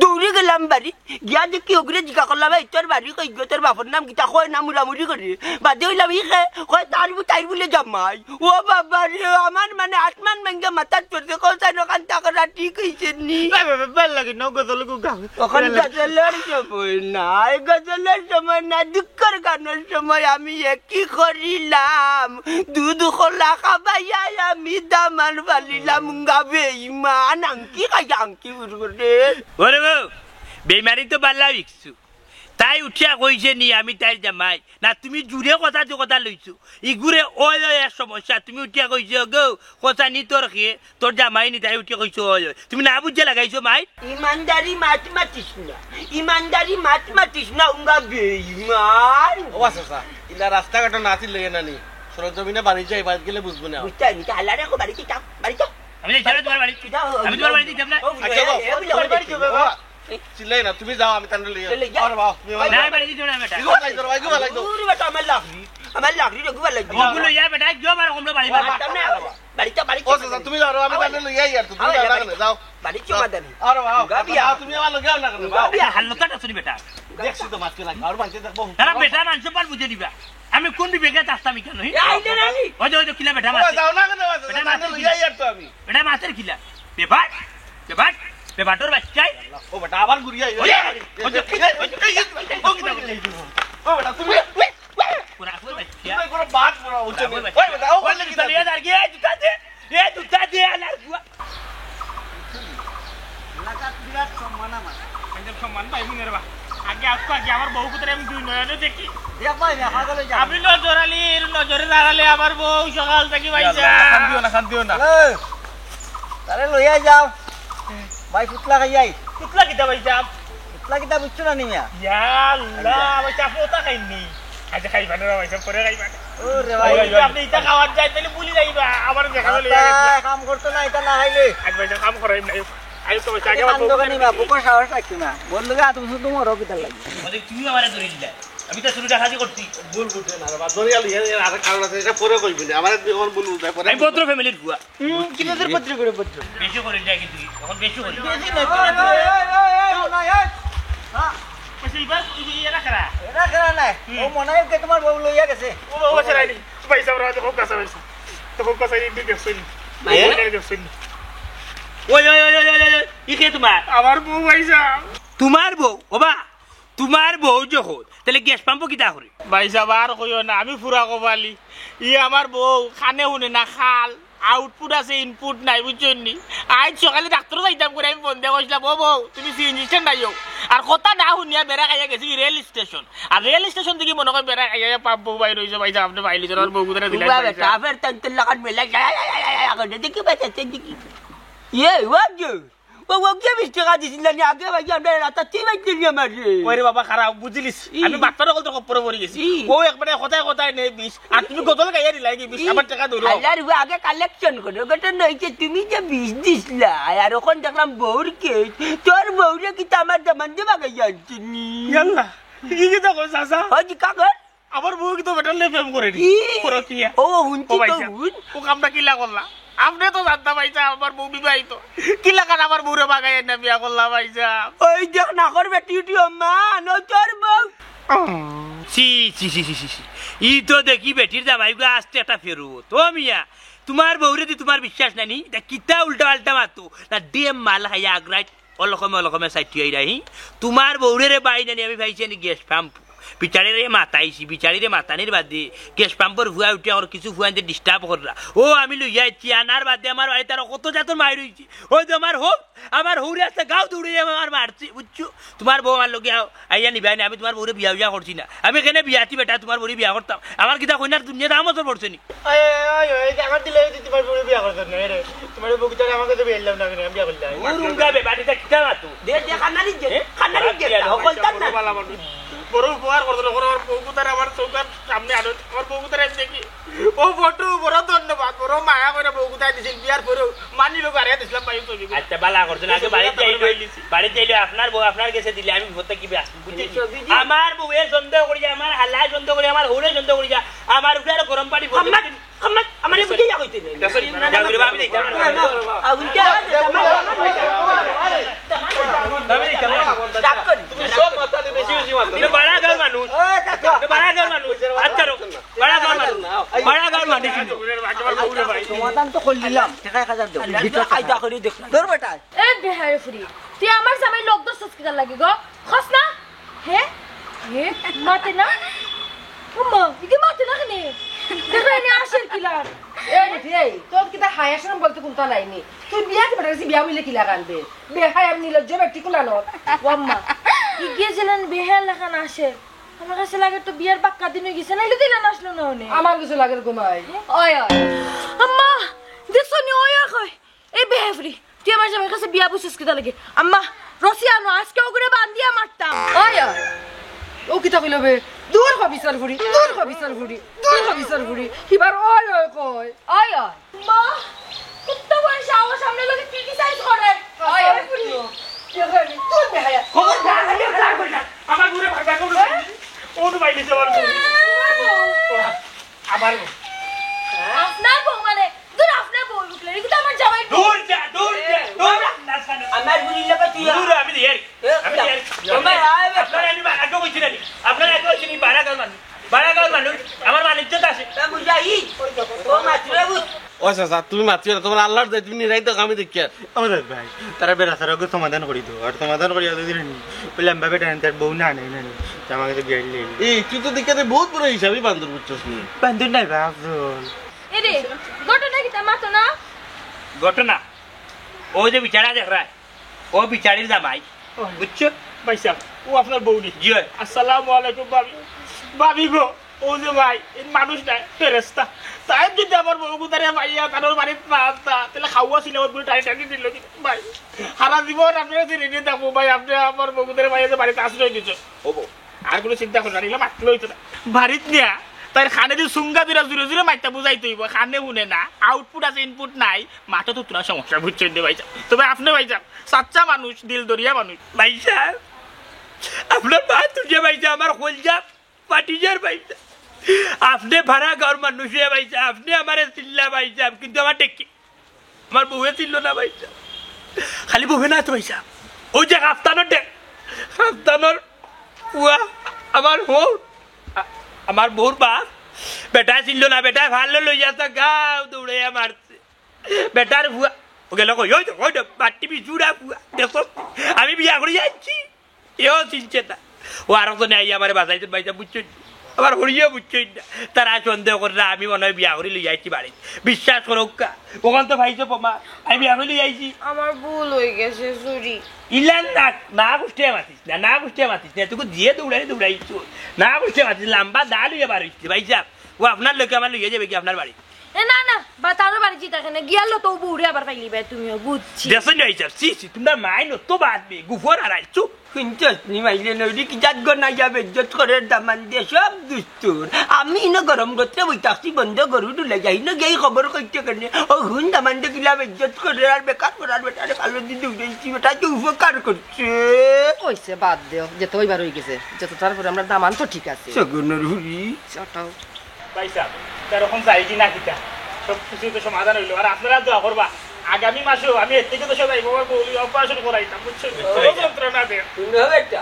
Speaker 8: দৌড়ে গেলাম বাড়ি গিয়া দেখি ওগুলো জিজ্ঞা করলাম এই তোর বাড়ি কই গো তোর বাপর নাম কিতা কয় না মুড়ামুড়ি করে বাদে হইলাম ই কয় তার বলে জামাই ও বাবা রে আমার মানে আসমান ভেঙ্গে মাথার চড়তে কোথায় নখান টাকা ঠিক হয়েছে নি
Speaker 6: ভাল লাগে না গজল
Speaker 8: ওখান গজলের সময় নাই গজলের সময় না দুঃখের গানের সময় আমি একই করিলাম দুধ খোলা খাবাইয়াই আমি দামান ফালিলাম গাবে ইমান আঙ্কি খাই আঙ্কি করে
Speaker 1: ওরে বউ বেমারি তো বাল্লা বিকছু তাই উঠিয়া কইছে নি আমি তাই জামাই না তুমি জুড়ে কথা লইছো ইগুরে ওই এক সমস্যা তুমি উঠিয়া কইছো গো কথা নি তোর খেয়ে তোর জামাই নি তাই উঠিয়া কইছো ওই তুমি না বুঝে লাগাইছো মাই
Speaker 8: ইমানদারি মাত মাতিস না উঙ্গা বেঈমান
Speaker 4: ও আচ্ছা ইলা রাস্তাঘাট না আছিল লইয়া নানি সরজমিনে বাড়ি যাই বাড়ি গেলে বুঝবো না
Speaker 8: বুঝতে নি আল্লাহ রে বাড়িতে যাও
Speaker 1: আমি যাই তোমার বাড়ি আমি তোমার বাড়িতে যাব না
Speaker 4: আচ্ছা বাবা চিল্লাই না তুমি যাও আমি তান্ডে লইয়া আরে বাবা তুমি
Speaker 1: না বাড়ি যাও না বেটা
Speaker 4: ইগো লাই দাও
Speaker 8: পুরো বেটা আমার লাগরি রে গুবা লাগরি
Speaker 1: ওগুলো ইয়া বেটা গো মার কমলো বাড়ি
Speaker 8: বাড়ি
Speaker 4: ও আচ্ছা তুমি যাও আমি তান্ডে লইয়া ইয়ার তুমি যাও না যাও
Speaker 8: বাড়ি চমা দেনি
Speaker 4: আরে বাবা গাবিয়া তুমি আমার লগে না কেন বাবা
Speaker 1: ইয়া হালকাটা শুনি বেটা
Speaker 4: দেখছি তো মাছকে লাগে আর মানতে দেখবো
Speaker 1: তারা বেটা মানুষ পার বুঝে দিবা আমি কোন বিবেকে তাস্তামি কেন
Speaker 8: আইলে নানি
Speaker 1: ওই কিলা বেটা
Speaker 4: ও
Speaker 1: মাছ
Speaker 4: যাও না কেন বেটা তান্ডে লইয়া ইয়ার তো আমি
Speaker 1: বেটা মাছের কিলা বেবাটোর বাচ্চাই
Speaker 4: ও বেটা আবার ঘুরিয়া ও বেটা তুমি
Speaker 1: পুরা পুরা বাচ্চা
Speaker 4: তুমি কোনো বাত বড় উচ্চ ওই বেটা ও বলে কি
Speaker 1: চলিয়ে দাঁড় গিয়ে জুতা দে আলার বুয়া
Speaker 7: লাগাত বিরাট সম্মান আমার
Speaker 1: একদম সম্মান পাই মুনের বা আগে আমার বউ কুতরে আমি দুই নয়নে দেখি
Speaker 7: দেখবাই না হাগলে যা
Speaker 1: আমি নজরে দাঁড়ালে আমার বউ সকাল থেকে বাইছে
Speaker 5: শান্তিও না
Speaker 7: তারে লইয়া যাও ভাই ফুটলা খাইয়াই
Speaker 1: কুতলা কিতা বাইছে
Speaker 7: ফুটলা কিতা বুঝছো না নিমিয়া
Speaker 1: ইয়া আল্লাহ বাইছে পোতা খাইনি আজ খাইবা না বাইছে পরে খাইবা
Speaker 7: ও রে ভাই
Speaker 1: আপনি ইটা খাওয়ার যাই তাহলে ভুলি যাইবা আমার দেখা হলো
Speaker 7: কাম করতে না এটা না খাইলে
Speaker 1: আজ বাইছে কাম করাই নাই আইও তো বাইছে আগে
Speaker 7: কাম দোকানি বা বুকর সাহস রাখছি না বললো গা তুমি শুধু মরো কিতা লাগবে
Speaker 1: মানে তুমি আমারে ধরে দিলা আমি তো শুরু দেখা করছি
Speaker 4: ভুল বুঝে না বাবা দরিয়া লিয়া আর কারণ আছে এটা পরে কইবি না আমার এখন বলু তাই পরে
Speaker 1: আমি পত্র ফ্যামিলির বুয়া
Speaker 7: কিলোদের পত্র করে পত্র
Speaker 1: বেশি করে যায় কিন্তু এখন বেশি করে
Speaker 7: বেশি না হ্যাঁ
Speaker 1: বেশি বাস তুমি এরা করা
Speaker 7: এরা করা নাই ও মনে হয় তোমার বউ লইয়া গেছে
Speaker 1: ও বাবা চলাই নি পয়সা বড় তো কাছে পয়সা তো কাছে দিতে দেখছেন মাইনে দেখছেন ওই ইকে তোমার আমার বউ পয়সা তোমার বউ ওবা তোমার বউ যখন তাহলে গ্যাস পাম্প কিটা করে পয়সা বার কইও না আমি পুরা কবালি ই আমার বউ খানে শুনে না খাল আউটপুট আছে ইনপুট নাই বুঝছেন নি আজ সকালে ডাক্তার যাইতাম করে আমি বন্ধে কইছিলাম ও বউ তুমি সিএনজি স্ট্যান্ড আইও আর কথা না শুনিয়া বেড়া খাইয়া গেছি রেল স্টেশন আর রেল স্টেশন থেকে মনে করেন বেড়া খাইয়া পাপ বউ বাইর হয়েছে পয়সা আপনি পাইলি তোর বউ গুতরা দিলেন
Speaker 8: ফের তন্তল লাগান মেলা দেখি বাচ্চা দেখি ইয়ে ওয়াজ ও ওকে 20 টাকা দিছিল না আগে ভাই আমরা রাতা তুই বাইছিলি আমারে
Speaker 5: ওরে বাবা খারাপ বুঝিলিস আমি বাচ্চারা কত কপরে পড়ে গেছি ও একবারে কথায় কথায় নেই 20 আর তুমি গজল গাইয়া দিলাই কি 20 আমার টাকা ধরো
Speaker 8: আল্লাহর ও আগে কালেকশন করো গটা নইছে তুমি যে 20 দিছলা আর ওখান দেখলাম বউর কেস তোর বউরে কি আমার দামান দেবা গাইয়া চিনি
Speaker 5: ইয়াল্লা কি কি তো কইছ আসা
Speaker 8: হজি কাগর
Speaker 5: আমার বউ কি তো বেটার লে প্রেম করে নি পুরো কি
Speaker 8: ও হুনতি তো হুন
Speaker 5: ও কামটা কিলা করলা আপনি তো জানতা পাইছা আমার বউ বিবাহিত কিলা কার আমার বউরে বাগাই না বিয়া করলা পাইছা
Speaker 8: ওই দেখ না করবে টিউটিও মা ন তোর বউ
Speaker 1: সি সি সি সি সি ই তো দেখি বেটির জামাই গো আসতে একটা ফেরত ও মিয়া তোমার বউরে দি তোমার বিশ্বাস নানি তা কিতা উল্টা পাল্টা মাতো না ডিএম মাল হাইয়া আগ্রাইট অলকমে সাইটি আইরাহি তোমার বউরে রে বাই নানি আমি ভাইছি নি গ্যাস পাম্প বিচারিরে মাতাইছি বিচারিরে মাতানির বাদে গ্যাস পাম্পর ভুয়া উঠে আর কিছু ভুয়া দিয়ে ডিস্টার্ব করলা ও আমি লইয়াছি আনার বাদে আমার বাড়িতে আর কত জাতর মাই রইছি ওই যে আমার হৌরে আসতে গাও দৌড়ে আমার মারছি বুঝছো তোমার বউ আমার লোকে আইয়া নিবাই না আমি তোমার বউরে বিয়া করছি না আমি এখানে বিয়াতি বেটা তোমার বউরে বিয়া করতাম আমার কিতা কইনার দুনিয়া দাম মতো পড়ছে নি
Speaker 6: আমার দিলে তোমার বউ বিয়া করতে না রে তোমার বউ কিটা আমাকে তো বিয়া না আমি বিয়া করলাম
Speaker 1: ওরুম গাবে বাড়িতে কিতা মাতু
Speaker 8: দে দে খানারি দে হকলতা না
Speaker 5: বড় উপহার করতো না আমার বউকুতার আমার চৌকার সামনে আনো আমার বউকুতার দেখি ও ফটো বড় ধন্যবাদ বড় মায়া করে বউকুতায় দিছিল বিয়ার পরেও মানি লোক আরে দিছিলাম পাই চলি
Speaker 1: আচ্ছা বালা করছেন আগে বাড়িতে আইলো আপনার বউ আপনার কাছে দিলে আমি ভোটটা কি আমার বউয়ে সন্দেহ করি আমার হাল্লা সন্দেহ করি আমার হৌরে সন্দেহ করি আমার উঠে আর গরম পানি
Speaker 8: আমার বুঝে যা কইতে
Speaker 1: আমি দেখতাম
Speaker 5: তুমি সব মাথাতে বেশি বেশি মাথা
Speaker 1: বাড়া গাঁর মানুষ আচ্ছা বাড়া গাঁর মানুষ
Speaker 7: সমাধান তো করে দিলাম টাকা 1000 দাও ভিতর
Speaker 8: আইদা করে দেখ
Speaker 7: ধর বেটা
Speaker 2: এ বেহারে ফুরি তুই আমার জামাই লোক দোষ কিটা লাগি গো খস না হে হে মাতে না ওমা ইকে মাতে না কেনে দেখো এনে আসের কিলার
Speaker 9: এই তোর কিটা হায়াসন বলতে কোনটা নাইনি তুই বিয়া কি বেটাছি বিয়া হইলে কি লাগানবে বেহাই আমি নিলজ্জ ব্যক্তি কুলানো
Speaker 2: ওম্মা ইগে জেলেন বেহার লাগান আসে আমার কাছে লাগে তো বিয়ার বাক্কা দিন হয়ে গেছে নাইলে দিলেন আসলো না ওনে
Speaker 9: আমার কিছু লাগে ঘুমাই
Speaker 2: ওই আম্মা দেখছো নি ওই কই এই বেহাফরি তুই আমার জামাইয়ের কাছে বিয়া বুঝছিস কিটা লাগে আম্মা রসিয়ানো আজকে ওগুলো বান্ধিয়া মারতাম
Speaker 9: ওই ও কিতা কইলবে দূর হ বিচার ফুরি দূর হ বিচার ফুরি দূর হ বিচার ফুরি এবার ওই ওই কই
Speaker 2: ওই মা কুত্তা বলে শাওয়া সামনে লাগে কি কি সাইজ করে
Speaker 9: ওই ফুরি তুই বেহায়া
Speaker 5: আমার ঘুরে ভাগা করে ও তো বাইলে যাওয়ার আবার
Speaker 2: আপনার বউ মানে দূর আপনার বউ উঠলে কিন্তু আমার জামাই
Speaker 1: দূর যা
Speaker 8: আমার বুড়ি লাগা তুই
Speaker 1: দূর আমি দিয়ার
Speaker 8: আমার আয়
Speaker 1: আপনার আমি আগে কইছি না আপনার আগে কইছি নি বাড়া গাঁর মানুষ আমার মানিজ্যত আছে
Speaker 8: বুঝাই ও মাত্র বুঝ
Speaker 4: ও চাচা তুমি মাতিও না তোমার আল্লাহর দায় তুমি নিরাই তো আমি দেখি আর
Speaker 6: আমাদের ভাই তারা বেড়াচারকে সমাধান করে দিও আর সমাধান করিয়া যদি বললাম ভাবে তার বউ না নেই না আমাকে তো বিয়ে দিলে
Speaker 4: এই তুই তো দেখে বহুত বড় হিসাবই বান্দর বুঝছস নি
Speaker 6: বান্ধব নাই ভাই আফজল
Speaker 2: এরে ঘটনা কি তা মাতো না
Speaker 1: ঘটনা ও যে বিচারা দেখ রা ও বিচারির জামাই বুঝছো
Speaker 5: ভাইসাব ও আপনার বউনি
Speaker 1: জি
Speaker 5: আসসালামু আলাইকুম ভাবি গো ও যে ভাই এই মানুষ নাই ফেরেস্তা তাই যদি আমার বউকুতারে ভাইয়া তার বাড়িতে না আসতা তাহলে খাওয়া ছিল ওর বউ টানি টানি দিল ভাই সারা জীবন আপনারা যে রেডি থাকবো ভাই আপনি আমার বউকুতারে ভাইয়া যে বাড়িতে আশ্রয় দিচ্ছ ও বউ আর কোনো চিন্তা করো না নিলে মারতে হইতো না বাড়িত নিয়া তাই খানে যে সুঙ্গা দিরা জুড়ে জুড়ে মাইটা বুঝাইতে হইব খানে শুনে না আউটপুট আছে ইনপুট নাই মাঠে তো তোরা সমস্যা বুঝছেন দে ভাইজান তবে আপনি ভাইজান সাচ্চা মানুষ দিল দরিয়া মানুষ
Speaker 1: ভাই সাহেব আপনার মা তুঝে ভাইসা আমার খোলজা পাটিজার ভাইসা আপনি ভাড়া গাঁর মানুষ ভাইসা আপনি আমার চিল্লা ভাইসা কিন্তু আমার টেকি আমার বউয়ে চিল্ল না ভাইসা খালি বউয়ে না তো ভাইসা ওই যে হাফতানোর টেক হাফতানোর পুয়া আমার বউ আমার বউর বাপ বেটা চিল্ল না বেটা ভালো লই যাতা গাও দৌড়ে মারছে বেটার ভুয়া ও গেল কই ওই তো বাটি বিচুরা ভুয়া দেখো আমি বিয়া করে যাচ্ছি এও চিনছে না ও আরো তো নেই আমার বাসাইতে বাইসা বুঝছো আমার হরিয়ে বুঝছই না তারা সন্দেহ করে না আমি মনে হয় বিয়া করে লই যাইছি বাড়ি বিশ্বাস করো ওখান তো ভাইছো পমা আমি বিয়া করে লই যাইছি
Speaker 2: আমার ভুল হয়ে গেছে সরি
Speaker 1: ইলান না গুষ্টিয়া মাতিস না গুষ্টিয়া মাতিস না তোকে দিয়ে দৌড়াইছো না গুষ্টিয়া মাতিস লম্বা দা লইয়া বার হইছে ভাই সাহেব ও আপনার লোকে আমার লইয়া যাবে কি আপনার বাড়ি
Speaker 2: এ না না বা তার বাড়ি জিতা এখানে গিয়ালো তো বুড়ে আবার পাইলিবে তুমিও বুঝছি
Speaker 1: দেখো না হিসাব সি তোমরা মাই নত বাদবে গুফর হারাইছো
Speaker 8: শুনছস নি মাইলে নদী কি জাত গনা যাবে ইজ্জত করে দামান দিয়ে সব দুস্তুর আমি না গরম করতে ওই ট্যাক্সি বন্ধ করু দুলে যাই না গিয়ে খবর করতে কেন ও হুন দামান দিয়ে কিলা ইজ্জত করে আর বেকার করার বেটারে কালো দিদি উঠেছি বেটা তো উপকার করছে
Speaker 9: কইছে বাদ দেও যেতে ওইবার হয়ে গেছে যত তারপরে আমরা দামান তো ঠিক আছে
Speaker 8: সগুনের হুরি
Speaker 9: চটাও
Speaker 5: পয়সা এরকম চাই কি না কিটা সব কিছু তো সমাধান হইলো আর আপনারা দোয়া করবা আগামী মাসেও আমি এর থেকে তো সবাই বাবা বলি অপারেশন করাইতাম বুঝছেন যন্ত্রণা দেয়
Speaker 8: শুনো বেটা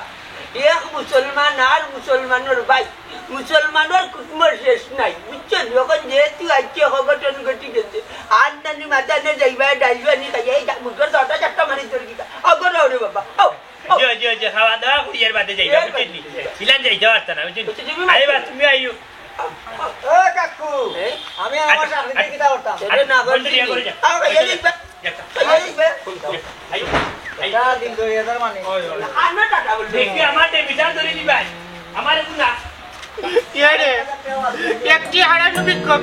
Speaker 8: এক মুসলমান আর মুসলমানের ভাই মুসলমানের কুটুমের শেষ নাই বুঝছেন যখন যেহেতু আজকে অঘটন ঘটি গেছে আর নানি মাথানে যাইবা ডাইবানি খাইয়া এই মুখের দরটা চারটা মারি ধরে গিয়া অগর রে বাবা
Speaker 1: যে খাওয়া দাওয়া করি এর বাদে যাইবা বুঝছেন ছিলাম যাই যাওয়ার তা না বুঝছেন আরে বা তুমি আইও
Speaker 7: ও কাকু আমি আমার সামনে থেকে কিটা করতাম
Speaker 8: এটা না
Speaker 1: বন্ধু দিয়া করে যা
Speaker 8: খাইয়া দিবা
Speaker 7: এটা দিন 2000 মানে
Speaker 8: আনা টাকা বল
Speaker 1: দেখি আমার দে বিচার ধরে দিবা আমার না
Speaker 6: ইয়ারে একটি হারানো বিক্ষোভ